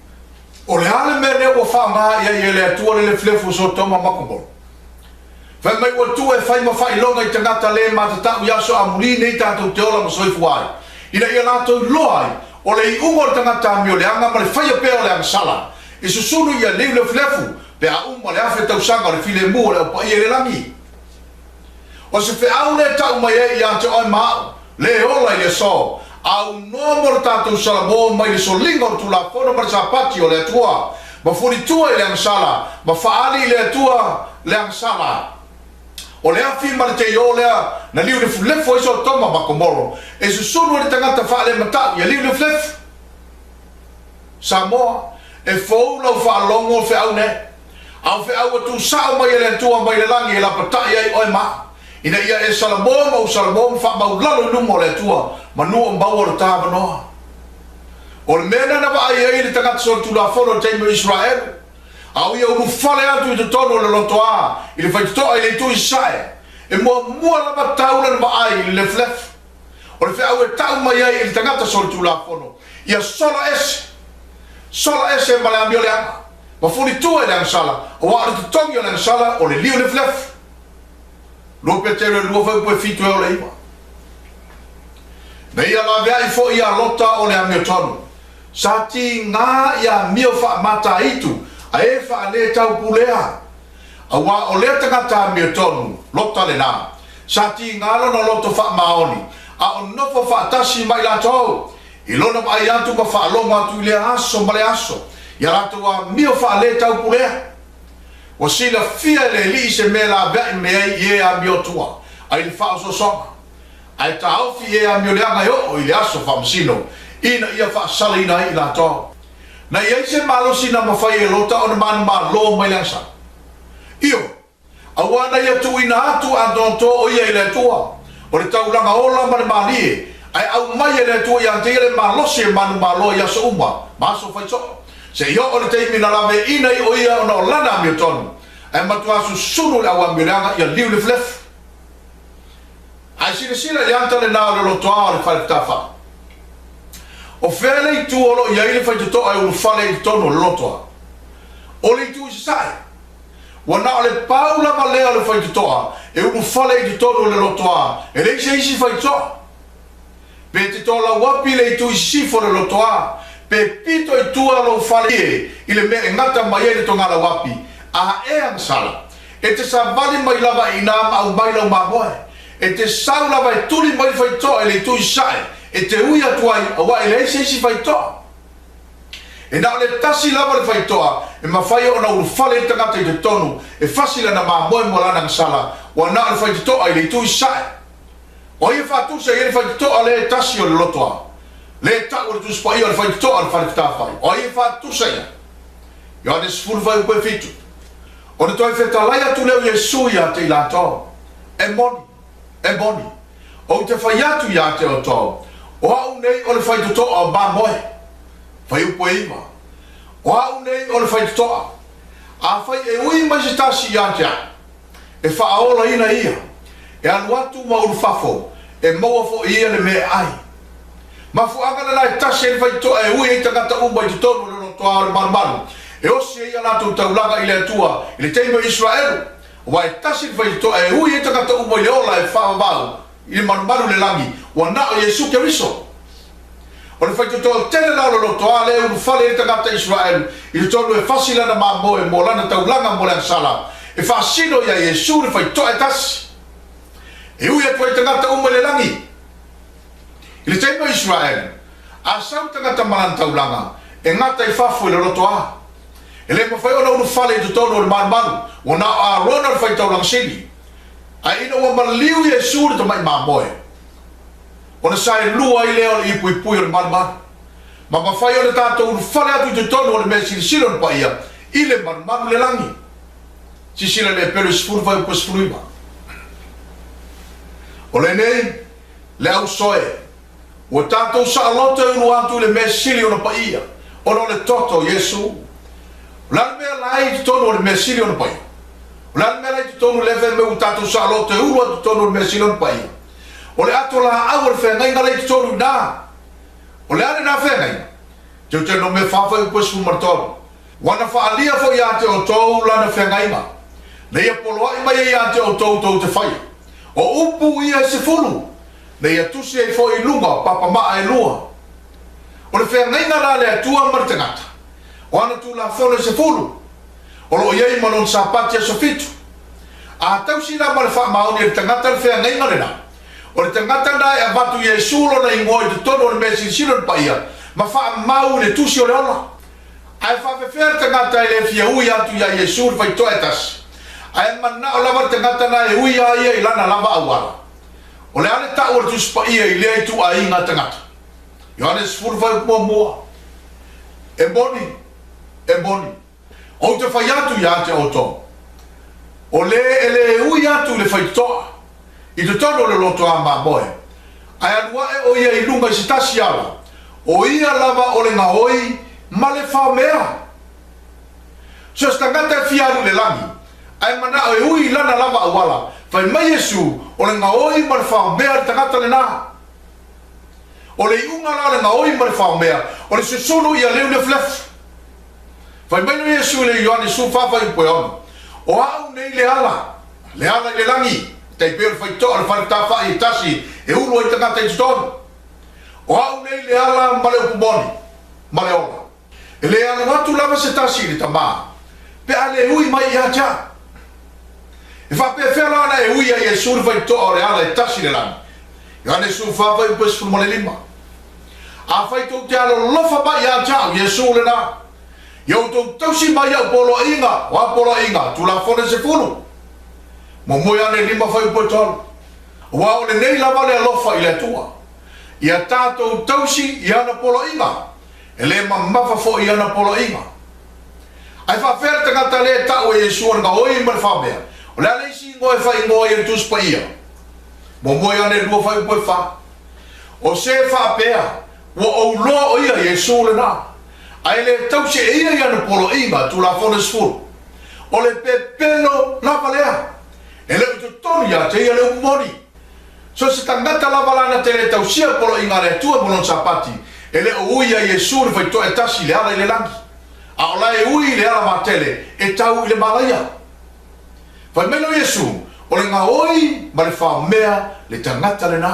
o le ale mene ua faanga ia ye le atua le flefu so toma makomoro fai mai ua tu e fai ma failonga i tangata le ma tau yaso amuri nei tātou te ola ma soifu ai ina ia nato loai o le i ungo tangata mi o le anga ma le fai a peo le angsala e susunu ia liu le flefu pe a umma le afe tausanga le file mua le upa ia le langi o se fe au le tau mai e ia te oi maa le ola i le so au nomo le tātou salamo mai le solinga o tu la fono ma le sapati o le atua ma furi tua i le angsala ma faali i le atua le angsala o le afi ma le te i olea na liu le flefu e so toma makomoro e susunu le tangata faale matau ia liu le flefu Samoa e fou lau whaalongo fe au ne au fe au tu sao mai le tua mai le langi e la patai ai oi ma ina ia e salamom au salamom fa mau lalo numo le tua ma nua mbau o tava noa o le mena na va ai le tagata sol tu la fono te Israel au ia unu fale atu i te tono le lotoa i le faitoa i le tu isae e mua la bataula na va ai le flef o le fe au e tau mai ai le tagata sol tu la fono ia sola ese ma le amio le anga ma funi tua le angsala o wa le tongi le angsala o le liu le flef lo pe te le lo fa po fitu o le iwa nei ala vea i fo ia lota o le amio tonu sa ti nga ia mio fa mata itu a e fa le tau pulea a wa o le tangata amio tonu lota le na sa ti nga lo no loto fa maoni a o nofo fa tasi mai la tau i lona mai atu ma whaalonga atu i le aso ma le aso ia rato wa mio whaale tau pulea o sila fia le li se me la vea me ai ie a mio tua ai le whao so songa ai ta aufi ie a mio leanga yo o i le aso whamsino ina ia whaasala ina i la toa na iei se malo sina ma whai e lota o na manu ma lo mai langsa io awana ia tu ina atu andonto o ia i le tua o le taulanga ola ma le malie ai au mai le tu ia te le malosi manu malo ia so uma maso fai so se yo o le te mina lave ina i o ia ona lana mi tonu ai matu asu sunu le awa miranga ia liu le flef ai sila ia ta le na le lotoa le fai tafa o fele tu o ia ile fai to ai u fale i tonu lotoa o le tu sai wana le paula ma le fai to e u fale i tonu le lotoa e le isi fai to pe te tola wapi le tu sifo le lotoa pe pito i tua lo fale i le me ngata mai le tonga la wapi a e ang sala e te sa vali mai lava ina au mai lo maboe e te sa lava e tuli mai fai to e le tu sai e te uia tuai awa e le si fai to e na le tasi lava le fai to e ma fai ona u fale tangata i te tonu e fasila na maboe mo lana sala wa na le fai to ai le tu sai o ia fatu se ia fai to ale tasi o le lotoa le ta o tu spai o fai to al fai ta fai o ia fatu se ia des ful vai ko fitu o le toi feta lai atu le Yesu ia te la to e moni. O te whai atu ia te o tō. O au nei o le whai tutoa o mā moe. Whai upo e iwa. O au nei o le whai tutoa. A whai e ui mai se tasi ia te a. E whaaola ina ia. E anu atu ma uru whafo. E maua fo ia le me ai. Ma fu angana nai tasi e whai toa e ui e tangata umba i tutonu le no toa le maru. E osi e ia nātou taulaga i le atua. I le teima Israelu. Wa e tasi whai toa e ui e tangata umba i le ola e whaavau. I le maru le langi. Wa na o Yesu Keriso. O le whai tutoa tene lao lo toa le uru whale e tangata Israelu. I le tonu e fasila na mamoe mo lana taulanga mo le ansala. E whaasino ia Yesu le whai toa e tasi. E ui atua i tangata umba le langi. I le teima Israelu. A sau tangata malana taulanga. E ngata i whafu i le roto a. E le mawhai ona unu whale i tutono o le maru. O na a rona le whai taulang sini. A ina ua maliu Yesu le tamai mamoe. O na sae lua i leo le ipu o le maru. Ma mawhai ona tātou unu whale atu i tutono o le mea silisilo na paia. I le maru le langi. Sisila le pero sifuru vai upo sifuru ima. O le nei, le au soe. O tātou sa alota i unu atu le mea sili o na paia. O no le toto Yesu. Lan mea lai tutono o le mea sili o na paia. Lan mea lai tutono lewe me u tātou sa alota i unu atu tutono o le mea sili o na paia. O le ato la au le whengai nga lai tutono na. O le ane na whengai. Teo te no me whawhai upo sifuru martolo. Wana whaalia fo i ate o tau lana whengai ma. Nei apoloa i mai ia te o tau te whai. O upu ia se fulu. Nei atusi e fo i lunga, papa maa e lua. O le whengai nga la le atua martangata. O ana tu la fone se fulu. O lo iei manon sapati a sofitu. A tau si la male wha maoni e tangata le whengai nga le na. O le tangata na e avatu Yesu lo na ingoi te tono o le mesi silo pa ia. Ma wha mau le tusi o le ona. Ai wha whewhere tangata e le fia ui atu ia Yesu le whai toetasi. Ai mana o lava tangata na e ui a ia i lana lava awara. O le ale tau o tuspa ia i lea i tu a inga tangata. Iohannes furwai mua. E boni. O te whai atu ia te o tō. O le ele ui atu le whai toa. I te tono le loto a ma boe. Ai anua e o ia i lunga i sitasi ala. O ia lava o le ngahoi ma le whao mea. So stangata e fiaru le langi. Ai mana o e hui lana lava awala. Fai mai Yesu o le ngaoi ma le whao mea tangata le nā. O le iunga la le ngaoi ma le whao mea. O le susunu ia leu le flef. Fai mai no Yesu le Ioane su fafa i poe ono. O au nei le ala i le langi. Tei peo le fai toa le whare tafa i tasi e ulu i tangata i tutonu. O au nei le ala ma le upumoni. Ma le ola. E le ala watu lava se tasi le tamaa. Pe ale hui mai i hatia. E fa pe fela ana e ui a Yesu le fai toa o le ala e tasi le lani. Ioane su fafa i upes fulmo le lima. A fai tau te alo lofa mai i hatia o Yesu le na. Iau tau tausi mai au polo inga. O a polo inga. Tu la fone se fulu. Mo moi ane lima fai upo tolu. Wa o le nei lava le alofa i le tua. Ia tātou tausi i ana polo inga. E le mamafa fo i ana polo inga. Ai fa fer tangata le tau e Yesu nga oi ma le whamea. O le ale isi ngoe fai ngoe e tuspa ia. Mo moi ane lua fai upo e wha. O se wha pea. Wa o loa o ia Yesu le na. Ai le tausi e ia i ana polo inga tu la fone sfuru. O le pepeno lava lea. E le uto tonu ia te ia le umoni. So se tangata lava lana te le tausia polo inga le tua monon sapati. E le o uia Yesu le fai to e tasi le ala i le langi. A o la e ui le ala matele e tau i le malaya. Fai meno Yesu o le ngā oi ma le whao mea le tangata le nā.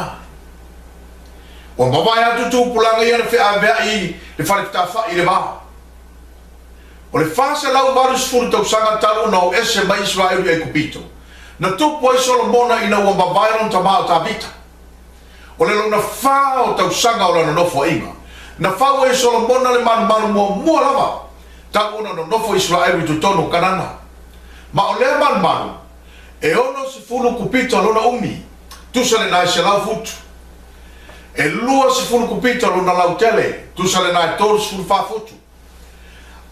O mawai atu tūpulanga ia le whea mea i le whale pitafa i le maa. O le whasa lau maru sifuru tau sanga talu na o ese mai Israeli e kupito. Na tupu ai Solomona ina ua mawairon ta maa ta vita. O le lona whao tau sanga o lana nofo inga. Na whao ai Solomona le manu mua lava. Ta una no nofo Israeli tu tono kanana. Ma o le manu e ono sifuru kupito lona umi. Tusa le nai se lau futu. E lua sifuru kupito lona lau tele. Tusa le nai toru sifuru fa futu.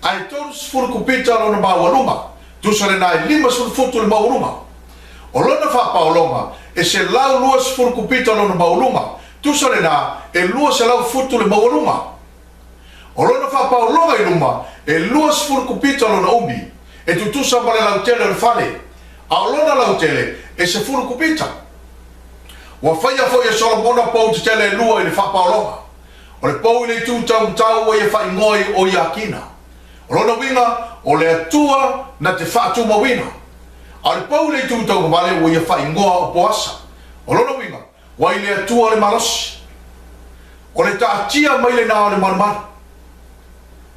Ai toru sifuru kupito lona maua luma. Tusa le nai lima sifuru futu le maua luma. O lona whapaolonga, e se lau lua se furu kupita lona maulunga, tusa le nā, e lua se lau futu le maulunga. O lona whapaolonga I luma, e lua se furu kupita lona umi, e tutusa ma le lau tele le whale. A o lona lau tele, e se furu kupita. Wa whaia fo e Solomona pou te tele e lua I le whapaolonga. O le pou I le tūtau tau e whai ngoi o Iakina. O lona winga, o le atua na te whātu mawina. A le pou le tūtau wale o ia whai ngoa o poasa. O lona winga, wai le atua le malosi. O le tātia mai le nā o le manumana.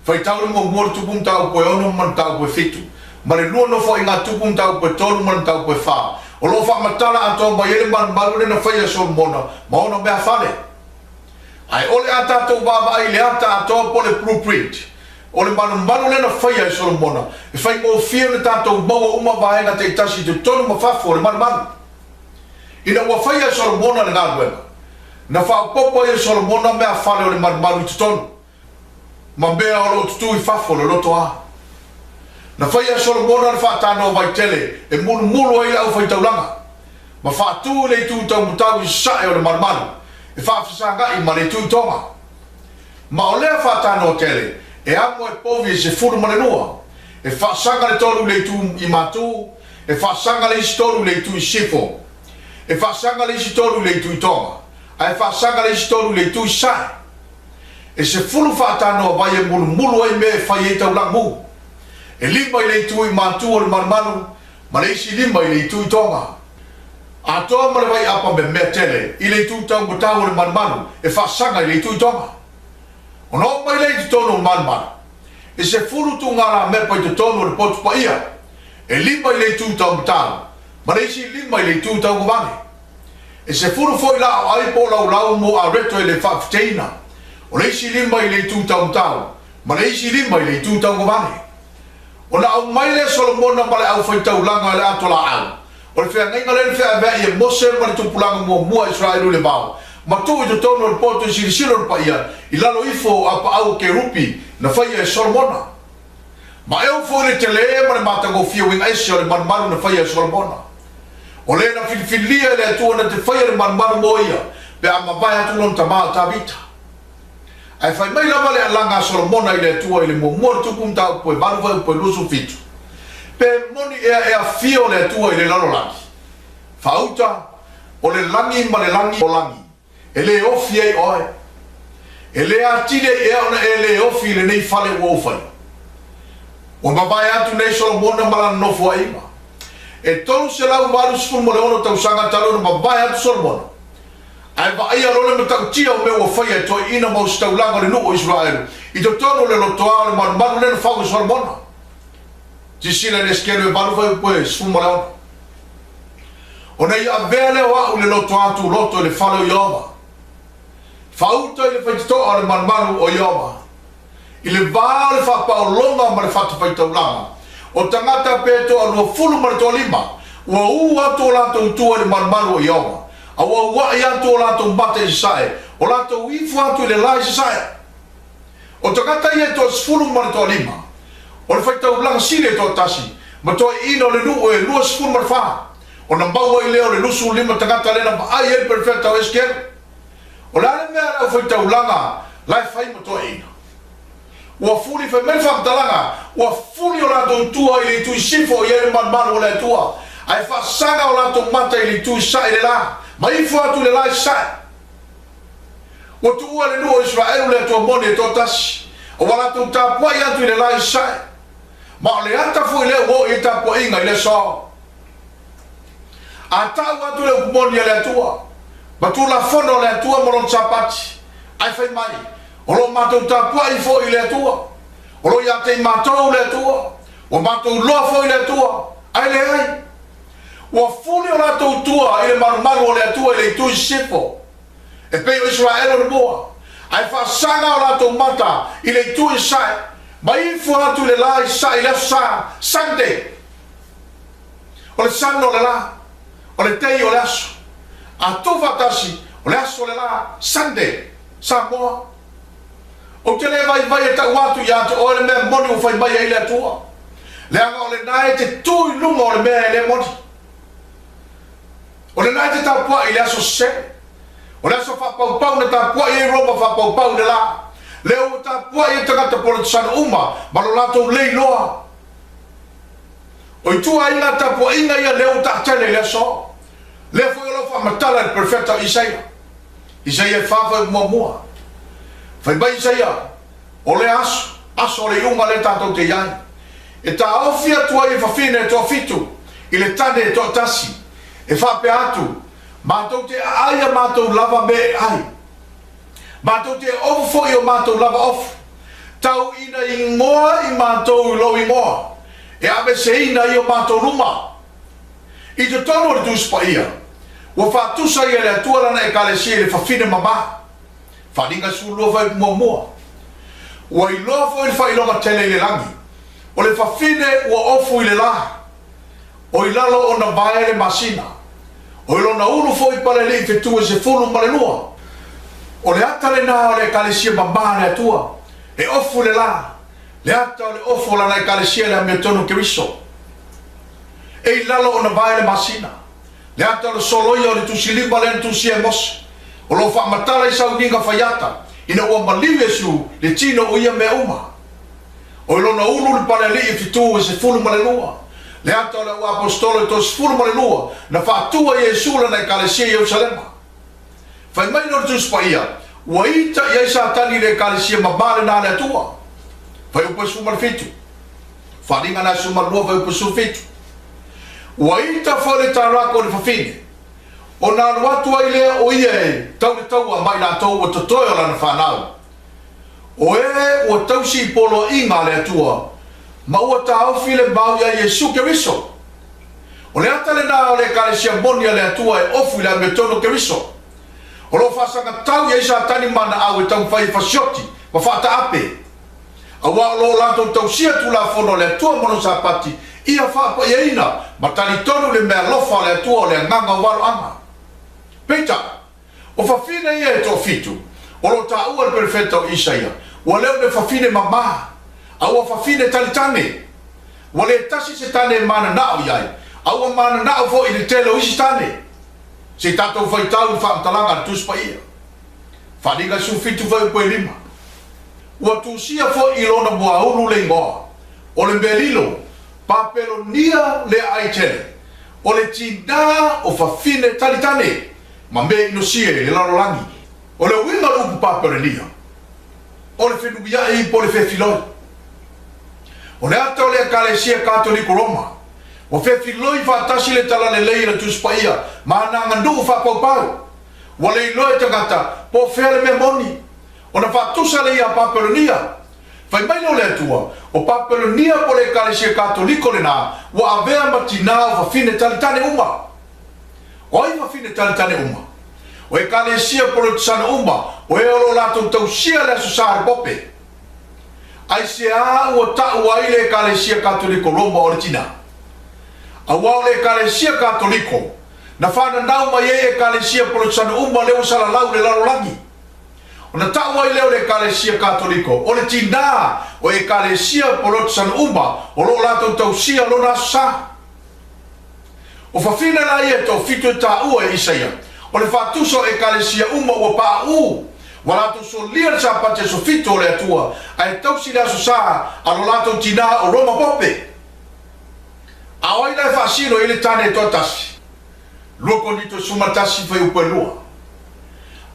Whai tau le mua tupum tau koe ono man tau koe fitu. Ma le lua no whai ngā tupum tau koe tolu man tau koe whā. O lo wha matala ato mai ele manumaru le na whai a Solomona. Ma ono mea whale. Ai ole a tātou baba ai le ata ato po le blueprint. O le manumaru le na whai a Solomona. E whai mo fia le tātou maua uma vaenga te tasi te tonu ma whafo o le manumaru. Ina ua whai a Solomona le ngā ruenga. Na whaopopo e Solomona mea whale o le manumaru I te tonu. Ma mea o lo tutu I whafo le roto a. Na whai a Solomona le whaatano vai tele e mulu ai au whai taulanga. Ma whaatu le tūtau mutau I sae o le manumaru. E whaafisanga I ma le tūtonga. Ma o lea whaatano tele e amo e povi e se furu manenua. E whaasanga le tolu le tū I mātū. E whaasanga le isi tolu le tū I sifo. E whaasanga le isi tolu le tū I tonga. A e whaasanga le isi tolu le tū I sae. E se furu whaatano vai e mulu ai me e whai e taulang mu. E lima I le tū I mātū o le manumanu. Ma le isi lima I le tū I tonga. A toa ma le vai apa me mea tele I le tū tau mutau o le manumanu. E whaasanga I le tū I tonga. O no mai le te tonu manumanu. E se furu tu ngara me pa I te tonu o le potu pa ia. E lima I le tū tau mutau. Ma le isi lima I le tū tau kuwange. E se furu foi la o ai po lau mo a reto I le whaafteina. O le isi lima I le tū tau mutau. Ma le isi lima I le tū tau kuwange. O na au mai le Solomona ma le au whai tau langa le ato la au. O le whea ngenga le whea vea I e mose ma le tupulanga mua Israelu le bao. Ma tu I te tono le poto I sirisiro le pa ia. I lalo ifo a pa au ke rupi na whai e Solomona. Ma eo fo le tele ma le matango fia winga esi o le manumaru na whai e Solomona. O le na filifilia le atua na te whai le manumaru mo ia. Pe a mawai atu lon tamaa tawita. Ai whai mai lama le alanga Solomona I le atua I le mua tupum tau poe maruwa poe lusu fitu. Pe moni ea fio le atua I le lalo langi. Whauta o le langi ma le langi o langi. E le ofi ei oe. E le atile ona e le ofi le nei fale ua ufai. O mawai atu nei Solomona malana nofu a ima. E tolu se lau waru sifun mo le ono tau sanga talo na mawai atu Solomona. Ai va ai arole me tau tia o me ua whai e toi ina mau stau langa le nuo Israelu. I to tono le lotoa le maru le na whau i Solomona. Tisila le skelu e maru whai upoe sifun mo le ono. O nei a vea le wau le lotoa atu loto le whale o Ioma. Whauta I le whaititoa le maru o Ioma. I le vā le whapaolonga ma le whatu whaitaulanga. O tangata peto a lua fulu ma le toa lima. Ua u atu o lato utua le maru o Ioma. A ua ua I atu o lato mbate I sae. O lato ifu atu I le lai I sae. O tangata I e toa sifulu ma le toa lima. O le whaitaulanga sile e toa tasi. Ma toa ina o le nuo e lua sifulu ma le wha. O na baua I leo le lusu lima tangata lena ma ai e perfecta o eskeru. O le ale mea rau whaitaulanga lai whai ma toa ina. Ua fuli whai mele whakatalanga. Ua fuli o lato utua I le tui sifo I ere manu o le tua. Ai whasanga o lato mata I le tui sae le la. Ma ifu atu le lai sae. Ua tu ua le nuo Israelu le tua mone e toa tasi. O walato tapua I atu I le lai sae. Ma o le ata fu I le uo I tapua inga I le so. A tau atu le upumoni le atua. Ma tu la fono le atua moron sapati. Ai whai mai. O lo matou tapua I fo I le atua. O lo iate I matou le atua. O matou loa fo I le atua. Ai le ai. Ua fuli o latou tua I le maru o le atua I le tui sifo. E pei o Israelo le moa. Ai whaasanga o latou mata I le tui sae. Ma ifu atu le la I sae I le sa. Sunday. O le sano le la. O le tei o le aso. A tu fatasi o le aso le la Sunday. Sa moa. O te le vai e tau atu I atu o le mea moni o whai mai I le atua. Le anga o le nae te tui lunga o le mea le moni. le nai te tapua i le aso se. O le aso whapau na tapua i Roma whapau de la. Leo tapua i tangata politisana uma, malo lato lei loa. O i tua inga tapua inga ia leo taatele le aso. Leo foi lo whamatala le profeta Isaia. Isaia whawha mua. Whai bai Isaia, o le aso le unga le tātou te iai. E tā awhia tua i whawhine e toa fitu, i le tane e toa tasi, e whape atu, mātou te aia mātou lava me ai. Mātou te ofo i o mātou lava ofu. Tau ina i ngoa i mātou i lo i ngoa. E ame se ina i o mātou ruma. I te tono le tūspa ia. Wa whātusa ia le atuarana e kalesia le whawhine mama. Wharinga sulua whai mua. Wa i loa fo i whailonga tele i le langi. O le whawhine ua ofu i le la. O i lalo o na vae le masina. O i lona ulu fo i pale le i whetua se fulu ma le lua. O le ata le nā o le kalesia mama le atua. E ofu le la. Le ata o le ofu la na e kalesia le amiatono keriso. E i lalo o na vae le masina. Le ata o le soloia o le tusilima le tusia mos. O lo whaamatala i sauninga whaiata. Ina ua maliwe su le tino o ia mea uma. O ilo na ulu le pale li i fitu e se fulu malelua. Le ata o le ua apostolo e to se fulu malelua. Na whaatua i Esula na i kalesia i Jerusalema. Whai mai no tu spaia. Ua ita i eisa tani le kalesia mabale na le atua. Whai upa su malfitu. Wharinga na su malua whai upa su fitu. Ua ita whare tarako le whawhine. O nā ruatua i lea o ia e tau le taua mai nā tau o totoe o lana whanau. O e ua tausi i polo inga le atua, ma ua ta awhi le mau ia Jesu Keriso. O le ata le nā o le kalesia monia le atua e ofu le ametono Keriso. O lo whasanga tau ia isa tani mana au e tau whai whasioti, ma whata ape. A wa lo lanto tausia tu la fono le atua mono sa pati, ia whapa ia ina, ma tani tonu le mea lofa le atua o le nganga walo anga. Peita, o whawhine ia e tō fitu, o lo tā ua le perfeta o Isaia, ua leo le whawhine mama, a ua whawhine talitane, ua le tasi se tane mana nao iai, a ua mana nao fo i le tele o isi tane, se tātou whaitau i whaamtalanga tuspa ia, wharinga su fitu whai upoe lima, ua tūsia fo i lona mua ulu le ngoa, o le melilo, papelo nia le aitele, o le tina o whawhine talitane, ma me ino sie le larolangi. O le winga lupu paperenia. O le whenubia i po le whewhiloi. O le ata o le kalesia katoliko Roma. O whewhiloi whaatasi le tala le leira tuspaia. Ma nanga nuu whapaupau. Wa le iloe tangata po whele me moni. O na whaatusa le ia paperenia. Whai maino le atua. O paperenia po le kalesia katoliko le nā. Wa avea matina o whawhine talitane uma. O i whawhine talitane uma. O e kalesia politisana uma. O e olo lato tausia le asusare pope. Ai se a ua tau ai le kalesia katoliko Roma o le tina. A wao le kalesia katoliko. Na whana nau mai e kalesia politisana uma leo sala lau le larolangi. O na tau ai leo le kalesia katoliko. O le tina o e kalesia politisana uma. O lo lato tausia lo na asusare. O whawhina la ia tō fitu e tā ua e Isaia. O le whātuso e kalesia uma ua pā u. Wa lato so lia sa pate so fitu o le atua. A e tausi le aso saa a lo lato tina o Roma pope. A oi lai whaasino i le tane tō tasi. Luoko nito sumatasi whai upe lua.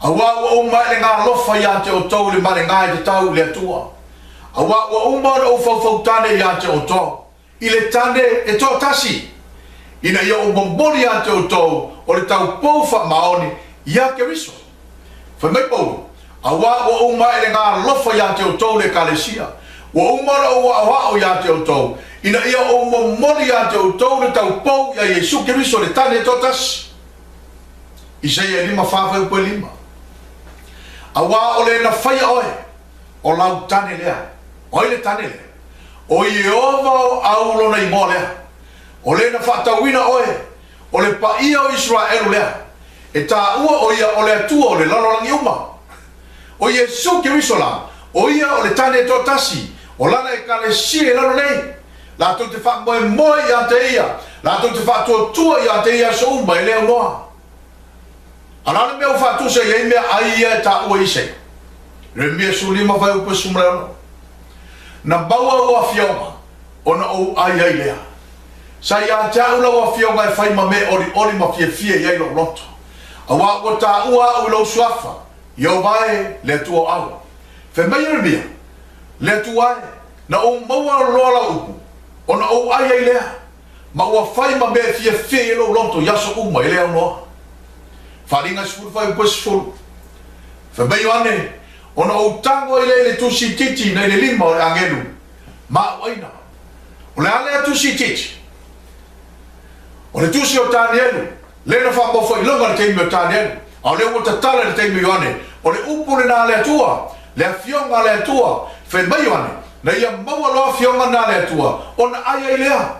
A wā ua uma e ngā lofa i ante o tau le mare ngā i te tau le atua. A wā ua uma o whau tane i ante o tau. I le tane e tō tasi. Ina ia o mombori ante o tau o le tau pou wha maoni ia Keriso. Whai mai pou, a wā ua uma e le ngā lofa i ante o tau le kalesia. Ua uma o ua awao i ante o tau. Ina ia o mombori ante o tau le tau pou ia Jesu Keriso le tane tō tasi. Isaia 5:5. A wā o le na whaia oe, o lau tane lea, oi le tane lea. O Jehova o aulona i moa lea. O le na whaatauina oe, o le paia o Israel lea, e tā ua o ia o le atua o le lalolangi uma. O Jesu Keriso la, o ia o le tane tō tasi, o lana e kalesia e lalo nei. Lato te whamoe moe i ante ia, lato te whatua tua i ante ia so uma e leo noa. Alana me o fatu se ye me ai ta o ise. Re me sulima vai o pesumrano. Na bawa o afionga ona o ai ai lea. Sa ia tau la o afionga e fai mame ori ma fie ye lo loto. Awa o ta ua o lo swafa. Yo vai le tuo au. Fe mai rebia. Le tuai na o maua lola upu. Ona o ai ai lea. Ma ua fai mame fie lo loto yaso uma lea no. Faringa sfuru fai po sfuru. Fe mai ane ona o tango ile tusi titi na ile lima o angelu. Ma waina. Ole ale tusi titi. Ole tusi o tanielu. Lena fa mo foi longa te mi o tanielu. Ole o tatala te mi ane. Ole upu na ale tua. Le afionga le tua. Fe mai ane. Na ia maua lo afionga na le tua. Ona ai lea.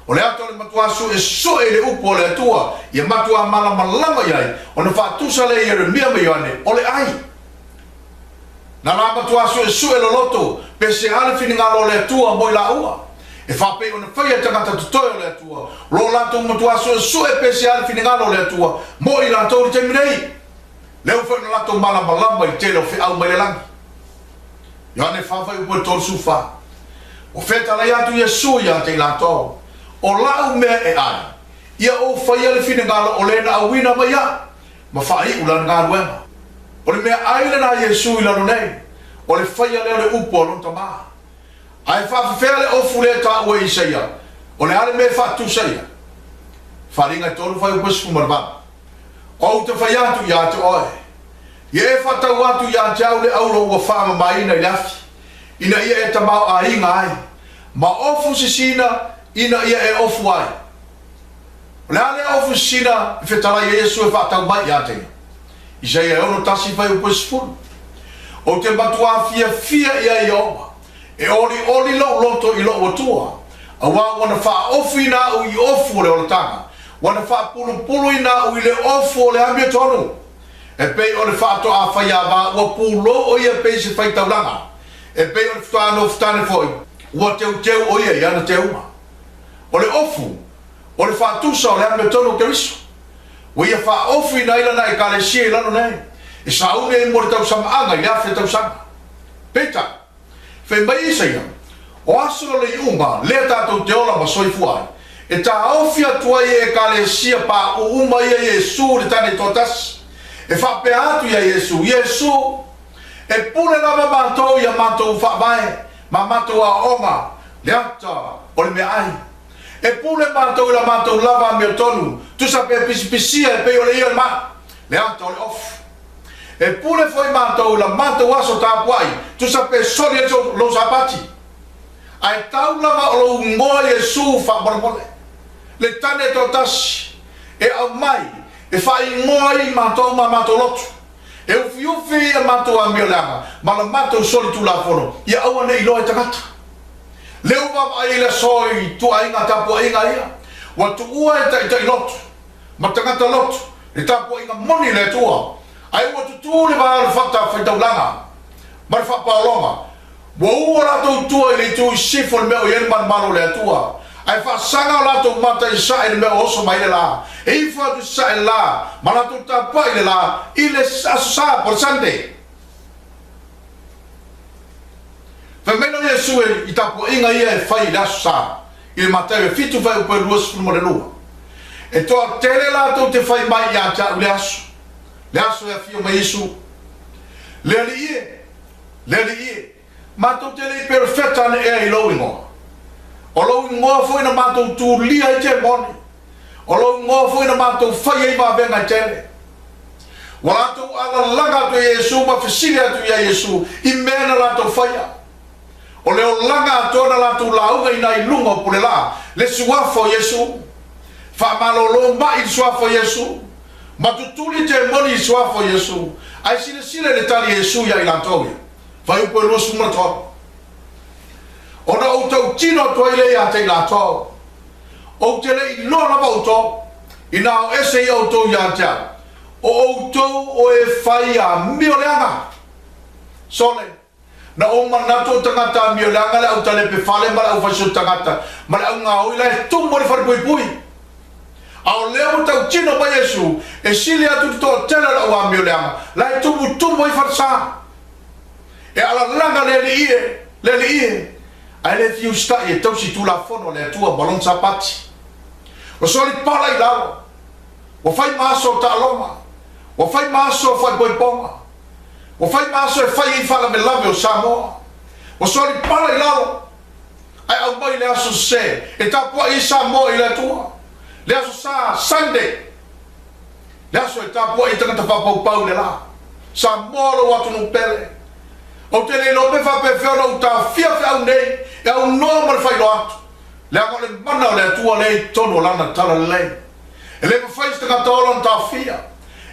Ole ato le matua su e so ele upu le tua. Ia matua malama iai. Ona fa tusa le Yeremia mi ane. Ole ai. Na la matua su e so ele loto. Pe se ale fininga lo le tua mo la ua. E fa pe ona fai tangata tutoyo le tua. Lo la to matua su e so e pe se ale fininga lo le tua. Mo la to te mirei. Leo fa na to malama i te lo fe au mai lang. Ya ne fa fa u to su fa. O feta la ya tu Yesu ya te la to. O la u me e ai. Ia o fa ia le fininga lo le na wina mai ya. Ma fa i ulan ga ruema. O le me ai le na Yesu i la no nei. O le fa ia le upo no tama. Ai fa fele o fule ta o Isaia. O le ale me fa tu saia. Fa ringa tolu fa u pos fumarba. O te fa ya tu ya te oe. Ye fa ta wa tu ya jau le aulo wa fa ma mai na lafi. Ina ia e tamau a inga ai. Ma ofu sisina ina ia e ofu ai. Le ale ofu sisina fetala Yesu e fa ta mai ya te. Isaia ono tasi fa u pos fun. O te batua fia ia Iova. E oli lo loto i lo watua. A wa wana fa ofina u i ofu le o tanga. Wana fa pulu ina u i le ofu le ambia tonu. E pei o le fa to a faya va wa pulo o ia pei se fai taulanga. E pei o le ftano ftane foi. Wa teu o ia na teuma. O le ofu. O le fa tusa o le ambia tonu keriso. O ia fa ofu ina ila na e kalesia ila no nei. E sa une e mori tau sama anga i afe tau sama. Peta. Fe mai Isaia. O asolo le iunga, le tatou te ola ma soifu ai. E ta ofia tuai e kalesia pa o uma ia Yesu le tane totas. E fa pe atu ia Yesu. Yesu. E pule lava mantou ia mantou fa vai. Ma mantou a onga. Le ata. O le me ai. E pule mantou ila mantou lava me tonu. Tu sa pe pisipisia e pe o le ia ma. Le ata o le off. E pule foi mantou la mantou aso tapuai. Tu sape sori lo sapati. Ai tau lava o lo ngoa Yesu fa bormole. Le tane totas. E au mai. E fa ngoa i mantou ma mantou lotu. E ufi e mantou a miolanga. Ma la mantou sori tu la fono. Ia au ane ilo e tangata. Leu va ai le soi tu ainga tapu ainga ia. Wa tu ua e ta lotu. Ma tangata lotu. E tapu ainga moni le tua. Ai o tu le va fata fa taulanga. Mar fa paloma. Wo ora tu tu ele tu sifol me o yen man mano le tua. Ai fa sanga la tu mata i sa ele me oso mai la. E fa tu sa la, mana tu ta pa ile la, ile sa por sante. Fa me no Yesu i ta po inga ia e fa ila sa. Il matere fitu fa o per luos fumo le lua. E to tele la tu te fa mai ya ta le aso. Le aso e fio mai Yesu. Le ie. Matou te le perfecta ne e ilo ingo. O lo ingo foi na matou tu lia i te moni. O lo ingo foi na matou fai e ma venga tele. Wala tu ala langa tu Yesu ma fisilia tu ya Yesu. I mena la tu faya. O le o langa tu na la tu lauga ina i lunga pule la. Le suafo Yesu. Fa malolo ma i suafo Yesu. Ma tu tuli te moni i suafo Yesu. Ai sile le tali Yesu ya ilantoia. Vai o pelo sumato. Ona o tau tino toile ya te la to. O te le no na auto. Ina o ese auto ya ta. O auto o e fai a mioleanga. Sole. Na o manato tangata mioleanga la utale pe fale mala o fasu tangata. Mala nga o ila tumbo le farpui pui. Au leo tau tino pa Yesu, e sili atu to tela la wa mi leanga, la tumu i farsa. E ala langa le ie. Ai le fiu sta e tau si tu la fono le tua balon sapati. O soli pala i lao. O fai maso ta loma. O fai maso fai boiponga. O fai maso e fai i fala me lave o Samoa. O soli pala i lao. Ai au mai le aso se, e tapua i Samoa i le tua. Le aso sa Sunday. Le aso e tapua i tangata whapau le la. Samoa lo watu no pele. O te le lope fa pe feo o ta fia au nei, e au noa mar fai lo atu. Le ako le mana o le atua le tono lana tala le. E le mawhai sta kata ola ta fia.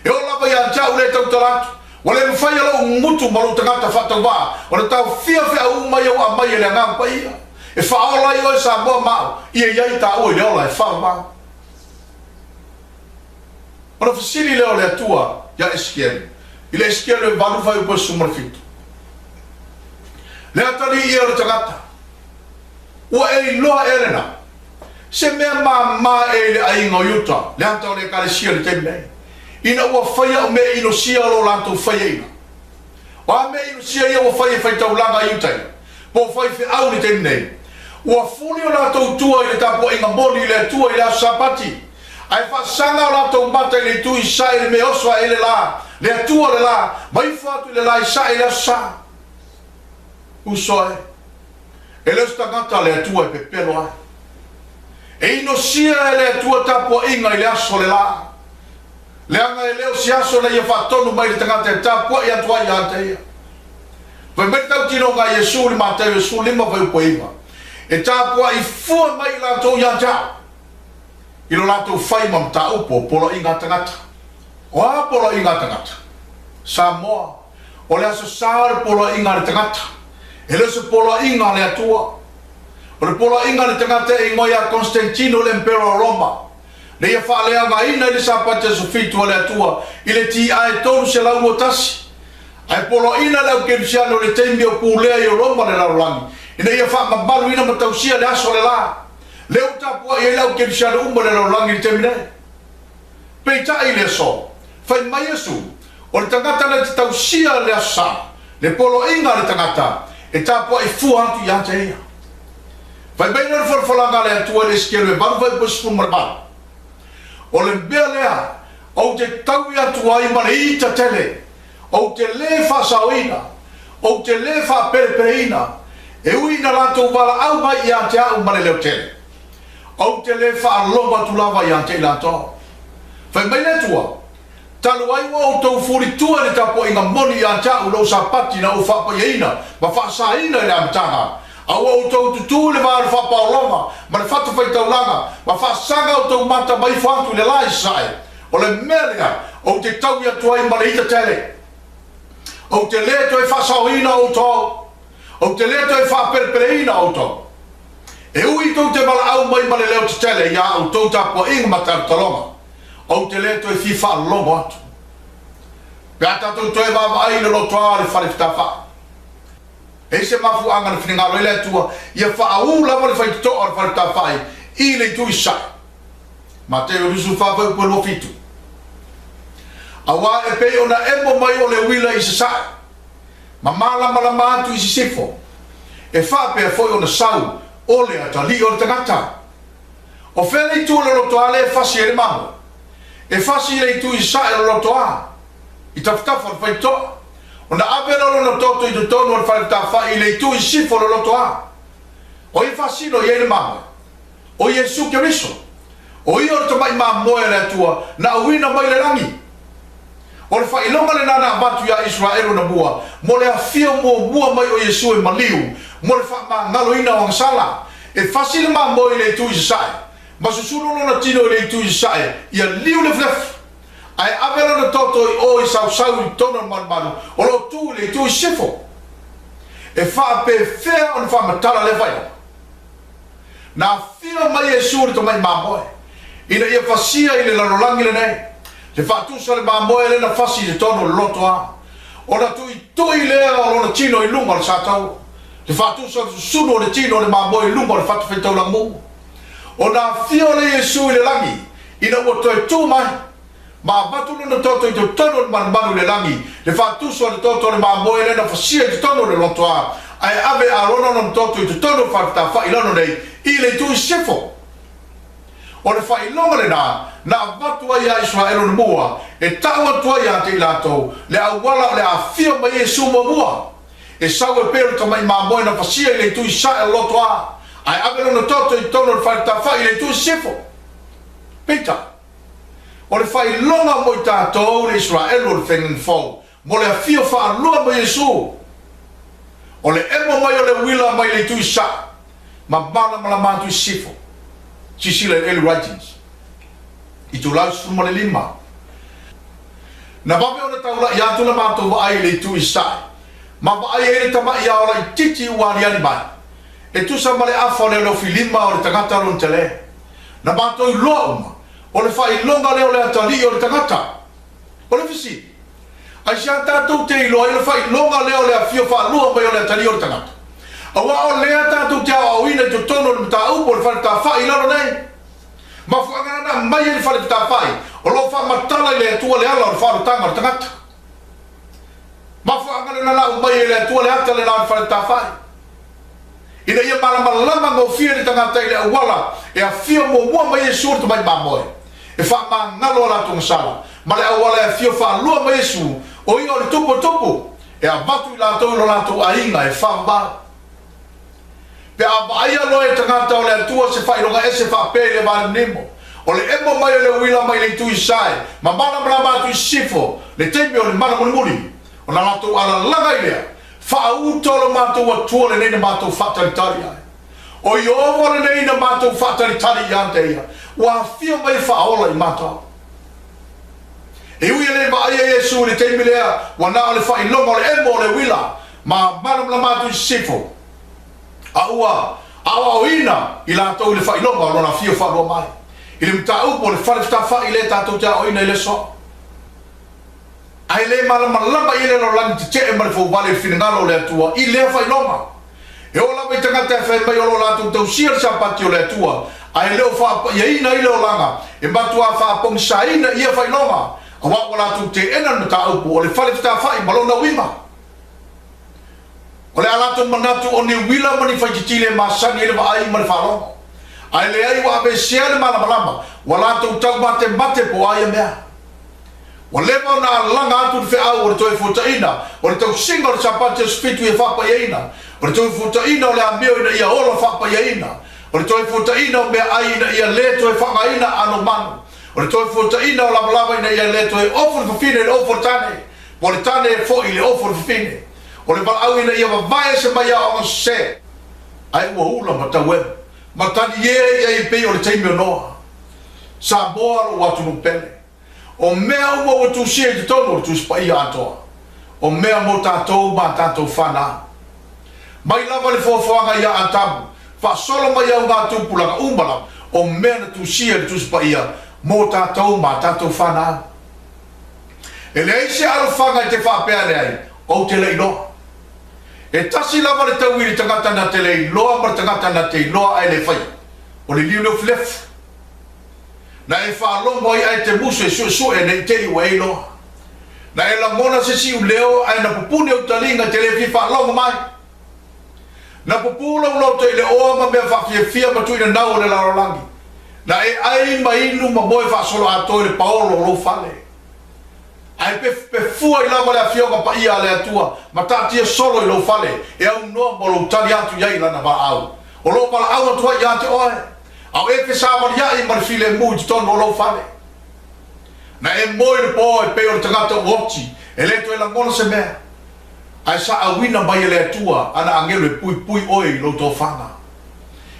E o lava ia jau le tau talatu. O le mawhai ala umutu maru ta kata whata wā. O le tau fia au mai au a mai e le ngampa ia. E whaola i o e sa mua mau. Ia iai ta oi le ola e wha mau. O le fasiri leo le atua ia eskielu. I le eskielu e vanu whai upo sumarfitu. Le atari i o le tangata. Ua e loa erena. Se mea ma e le ainga o yuta. Le anta o le kalesia le temei. Ina ua whaia o me ino sia lo lanto whaia ina. O a me ino sia ia ua whaia whai tau langa yutai. Po whai whi au le temei. Ua funi o lanto tua i le tapo inga moni i le tua i le asapati. Ai whasanga o lanto mata i le tui sa i le me oswa i le la. Le atua le la. Mai whatu i le la i sa i le asa. Usoe. E leo stangata le atua e pepelo ai. E ino sia e le atua tapua inga i le aso le la. Le anga e leo si aso le ia whatonu mai le tangata e tapua i atua i ante ia. Vai mai tau tino ngā Yesu li mātau Yesu lima vai upo inga. E tapua i fua mai lantou i anta. I lo lantou whai mam ta upo polo inga tangata. O a polo inga tangata. Samoa. O le aso saare polo inga le tangata. E le se polo inga le atua. O le polo inga le tangata e ngoia Constantino le Impero Roma. Le ia whaalea ngā ina i le sapate sofitu le atua. I le ti ae tonu se lau motasi. Ai polo ina le au kerusiano le teimi o pulea i o Roma le laulangi. Ina ia wha mabalu ina matausia le aso le la. Le utapua i lau kerusiano umba le laulangi le teimi ne. Peita i le so. Fai mai Yesu. O le tangata le te tausia le asa. Le polo inga le tangata. E tapua i fua atu i ante ia. Vai beina le whalawhalanga le atua le skelu e baru vai posifu marabara. O le mbea lea, o te tau i atua i mane i ta tele, o te le whasauina, o te le whaperepereina, e uina lato wala au mai i ante au mane leo tele. O te le whaaloma tu lava i ante i lato. Vai mai le tua, talu ai wa o tau furi tua le tapo inga moni i ante au lo sapati na o whapaieina, ma whaasaina i le amtaha. Awa o tau tutu le vāra whapaolonga, ma le whatu whai taulanga, ma whaasanga o tau mata mai whantu le lai sai. O le melea, o te tau i atuai ma le ita tele. O te leto e whasauina o tau. O te leto e whaperepereina o tau. E ui tau te mala au mai ma le leo te tele, ia o tau tapua inga matarutalonga. O te leto e fi whaalonga atu. Pea tatou toe vava aina lo toa le whare whitafa. E se mafu anga na whinengaro ele atua, ia whaau lama le whai toa le whare tawhai, i le tui sai. Ma te rusu whawau po lo fitu. Awa e pe ona emo mai o le wila i se sai. Ma malama la mātu i se sifo. E whapea foi ona sau, ole ata li o le tangata. O whele i tu le rotoa le fasi e le mamu. E fasi le tui sai le rotoa. I taftafa le whai toa. Ona avera lona toto i tonu al whare tawhai i le tu i sifo le loto a. O i fasino i ele mama. O i Yesu Keriso. O i orta mai maa moe le atua na uina mai le rangi. O le whailonga le nana abatu ya Israelu na mua. Mo le afia mua mai o Yesu e maliu. Mo le wha ngalo ina o ngasala. E fasile maa moe le tu i sai. Ma susunu lona tino i le tu i sai. Ia liu le flefu. Ai avela na toto i o i sau i tono manu o lo tu le tu i sifo. E wha pe whea on wha matala le vai. Na whia mai e suri to mai mamoe. Ina ia whasia i le larolangi le nei. Le wha tusa le mamoe le na whasi le tono le loto a. O na tui lea o lona tino i lunga le satau. Le wha tusa le sunu o le tino le mamoe i lunga le whatu whetau la mu. O na whia le Yesu i le langi. ina o toi tu mai ma batu no toto i tono man manu le langi le fa tu so le toto le ma boe le na fasia i tono le lotoa ai ave a rona no toto i tono fa ta fa ilano nei i le tu sefo o le fa ilonga le na batu ai a Israel no mua e tawa tu ai a te lato le awala le a fio mai Yesu mo mua e sawe pero to mai ma boe na fasia i le tu sa e lotoa ai ave no toto i tono fa ta fa i le tu sefo pita o le fai longa mo i tātou le Israel o le whengen fau. Mo le afio wha alua mo Yesu. O le emo mai o le wila mai le tui sa. Ma mana mala mātu i sifo. Sisila e Early Writings. I tu lau suma le lima. Na wape o le taula i atu la mātou wa ai le tui sa. Ma wa ai ere tama i aola i titi uari ani mai. E tu sa male afa le lo filima o le tangata ron tele. Na mātou i loa uma. O le fai longa leo le atali o le tangata. O le fisi. Ai sia tātou te iloa i le fai longa leo le afio wha lua mai o le atali o le tangata. Awa o lea tātou te awa awina i tu tono le mta upo le fai ta whai laro nei. Ma fuangana mai e le fai ta whai. O lo wha matala i le atua le ala o le wha tanga o le tangata. Ma fuangana na lau mai e le atua le ata le nao le fai ta whai. Ina ia malama ngau fia ni tangata i le awala e a fia mua mai e surtu mai mamoe. E wha ma ngalo la tunga sala. Ma le awala e fia wha lua mai Yesu o ia o le tupu. E a batu i la tau lo la tau ainga e wha mba. Pe a baia lo e tangata o le atua se wha ironga e se wha pe le vale nemo. O le emo mai o le wila mai le tui sai. Ma mana mra matu i sifo. Le teimi o le mana muli. O na la tau ala langa i lea. Fa utolo mātou atua le nei na mātou whataritari ai. O i ovo le nei na mātou whataritari i ante ia. Wa fia mai whaola i mātou. E ui le ma aia Yesu le teimi lea. Wa nao le whai longa le emo le wila. Ma manam la mātou i sifo. A ua. Awa o ina. I lātou le whai longa. Lona fia wharoa mai. I le mta upo le whalefta whai le tātou te o ina i le so. Ai le malama i le lo langi te te e mare fo wale finangalo le atua i le fai longa. E o lama i tangata e whai mai o lo latu tau sia sa pati o le atua. Ai leo wha ia ina i leo langa. E matua wha pong sa ina ia fai longa. A wako latu te enan ta upu o le whale fita whai malona wima. O le alatu manatu o ni wila mani whai titile masani ele wa ai mani wha longa. Ai le ai wa abe sia le malama. Wa latu tau mate po ai mea. O lewa na langa atu te au o le toi futaina. O le tau singa o le sapati o spitu i whapa iaina. O le toi futaina o le amio ina ia ola whapa iaina. O le toi futaina o mea aina ia le toi whakaina ano manu. O le toi futaina o lamalama ina ia le toi ofur fufine le ofur tane. O le tane e fo i le ofur fufine. O le walau ina ia wawai se mai a o se. Ai ua ula ma tau e. Ma tani ia i pei o le teimi o noa. Sa boa lo watu no pele. O mea ua o tu sia i te tono o tu spai atoa. O mea mo tātou ma tātou whana. Mai lava le fōwhanga ia atamu. Wha solo mai au ngā tūpulanga umbala. O mea na tu sia i tu spai mo tātou ma tātou whana. E le eise alo whanga i te whapea le ai. O te lei loa. E tasi lava le tau i tangata na te lei loa ma tangata na te loa ai le whai. O le liu leo flefu. Na e whaalongo ai te musu e su e nei te iwa e loa. Na e la mona se si u leo ai na pupune o talinga te le fi whaalongo mai. Na pupula u loto i le oa ma mea whawhiawhia matu ina nau le larolangi. Na e ai ma inu ma moe whaasolo ato i le paolo o lo whale. Ai pe fua i lama le a fionga pa ia le atua ma tatia solo i lo whale. E au noa mo lo tali atu iai lana wa au. O lo pala au atua i ate oe. Au e ke sa maria i marfile mu i tono lo fale. Na e moi le po e peo le tangata uopti. E leto e la ngona se mea. Ai sa awina mai le atua ana angelo e pui oi lo to fanga.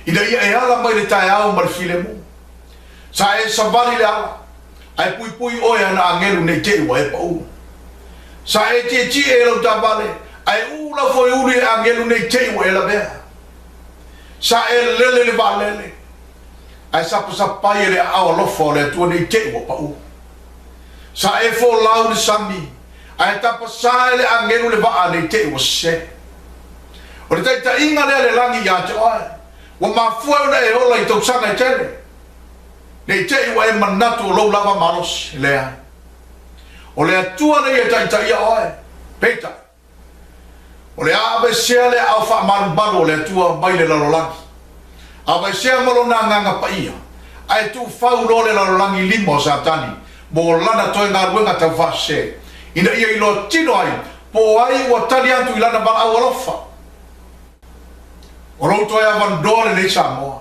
Ina ia e ala mai le tae au marfile mu. Sa e sabali le ala. Ai pui oi ana angelo ne te ua e pa u. Sa e te e lo ta vale. Ai ula foi uli e angelo ne te ua e la bea. Sa e lele le valele. Ai sapai le awa lofo le tua nei te ua pa u. Sa e fo lau le sami. Ai tapa sa le angelu le vaa nei te ua se. O le taita inga le langi ia te oe. Wa mafua una e ola i tau sanga i tele. Nei te iwa e manatu o lau lava malos lea. O lea tua nei e tai ia oe. Peita. O lea awe sea lea au wha marumbalo o lea tua mai le lalolangi. Awe sea malo na nganga pa ia. Ai tu whau lo le lalolangi limo sa tani. Mo lana toi ngā ruenga tau wha se. Ina ia ilo tino ai. Po ai ua tali antu ilana ba au alofa. O rau toi awan dole nei Samoa.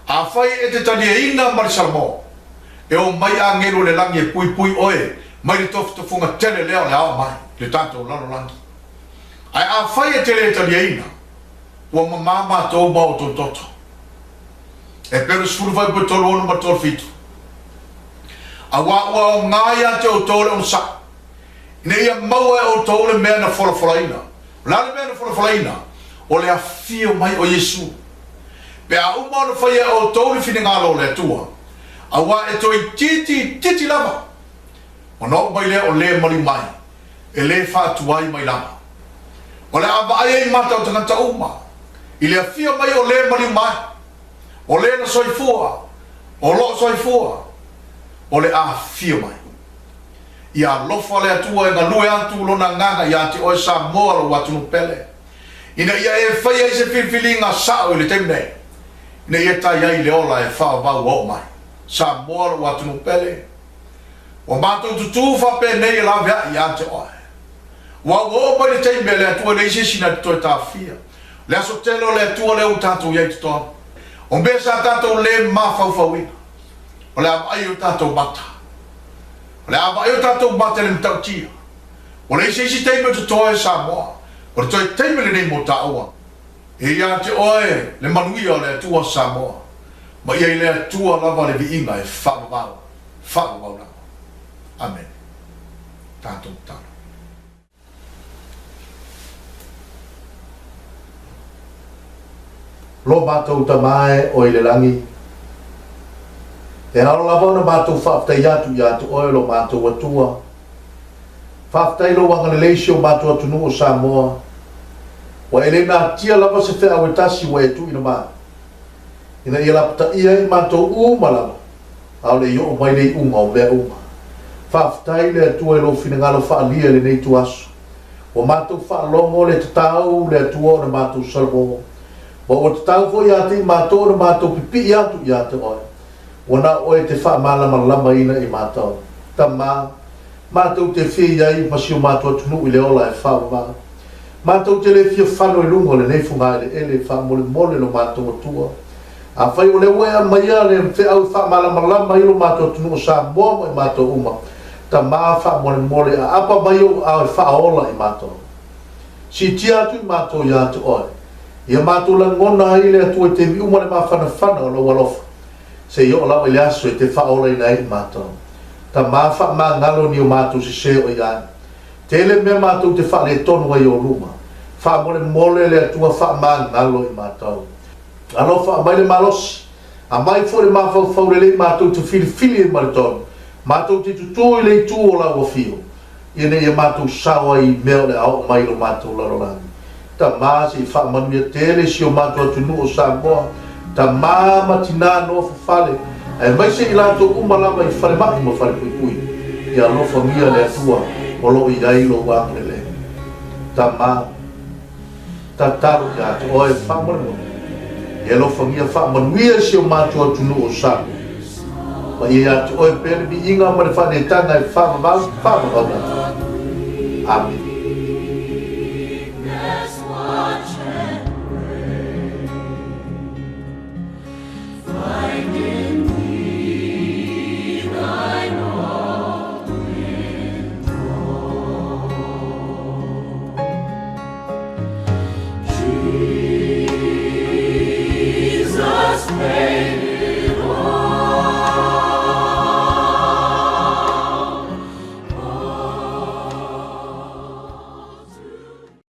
A whai e te tani e ina mari Samoa. E o mai a ngero le langi e pui pui oe. Mai le tofu funga tele leo le ao mai. Le tanto lano langi. Ai a whai e tele e tani e ina. Ua mamama tau mao tō toto. E pero sfuru vai po tolu onu ma tolu fitu. A wa o ngāia te o tole on sa. Ine ia maua e o tole mea na wholawhalaina. Lale mea na wholawhalaina. O le a fio mai o Yesu. Pe a umana whai e o tole fine ngalo le tua. A wa e toi titi lava. O no mai le o le mali mai. E le whātuai mai lava. O le a vae i mata o tangata uma. I le a fio mai o le mali mai. O le na soifua. O lo soifua. O le a fio mai. Ia lofa le atua e nga lue antu lona nganga ia te oe Samoa lo watunu pele. Ina ia e whai e se whiwhili ngā sao i le temne. Ina ia tai ai le ola e whao vau o mai. Samoa lo watunu pele. O mātou tutu whape nei e la vea ia te oe. Wa o mai le temne le atua le ise sina te toi tā fia. Le aso telo le atua le u tātou iei te toa. O mbe sa tātou le ma whauwhauina. O le ai o tātou mata. O le ai o tātou mata le mtau tia. O le isi teime tu toe Samoa. O le toi teime le nei mo tāua. E ia te oe le manuia o le atua Samoa. Ma ia i le atua lava le vi inga e whakavau. Whakavau lava. Amen. Tātou tātou.
Lo mātou tamae o i le langi. E haro lava na mātou whaftai atu i atu oe lo mātou atua. Whaftai lo wanga le leisi o mātou atunu o Samoa. Wa ele nā tia lava se whea awe tasi wa e tu ina maa. Ina ia lapta ia i mātou uma lava. Au le i o mai nei uma o mea uma. Whaftai le atua e lo finangalo whaalia le nei tu asu. O mātou whaalongo le tatau le atua o na mātou salmo. Wa o tatau fo i ati mātou o na mātou pipi i atu i atu oe. Wana oe te wha malama lama ina i mātou. Ta mā, mātou te whia iai masio mātou atunu i le ola e wha mā. Mātou te le whia whano i lungo le neifunga i le ele wha mole mole lo mātou atua. A whai o le wea maia le whi au wha malama lama i lo mātou atunu o Samoa mo i mātou uma. Ta mā wha mole mole a apa mai o a wha ola i mātou. Si tia atu i mātou i atu oe. Ia mātou la ngona i le atua te mi umane mā whana o lo walofa. Se yo la ile aso te fa ola ina i mato ta ma fa ma ngalo ni o mato se o ia tele me mato te fa le tonu ai o luma fa mole le tua fa ma ngalo i mato alo fa mai le malos a mai fo le ma fa le mato te fili i mato mato te tu le tu o la o fio ine ia mato sawa i me le au mai lo mato la rola ta ma si fa manu tele si o mato tu no Samoa ta mama tina no fale e mai se ila to uma lava i fale mai mo fale pui ia lo famia le tua o lo i ai lo wa le ta ma ta taru ya to o e famolo e lo famia fa manuia se o mato tu no sa ma ia to o e per bi inga ma fa ne tanga e fa ma amen.
Jesus,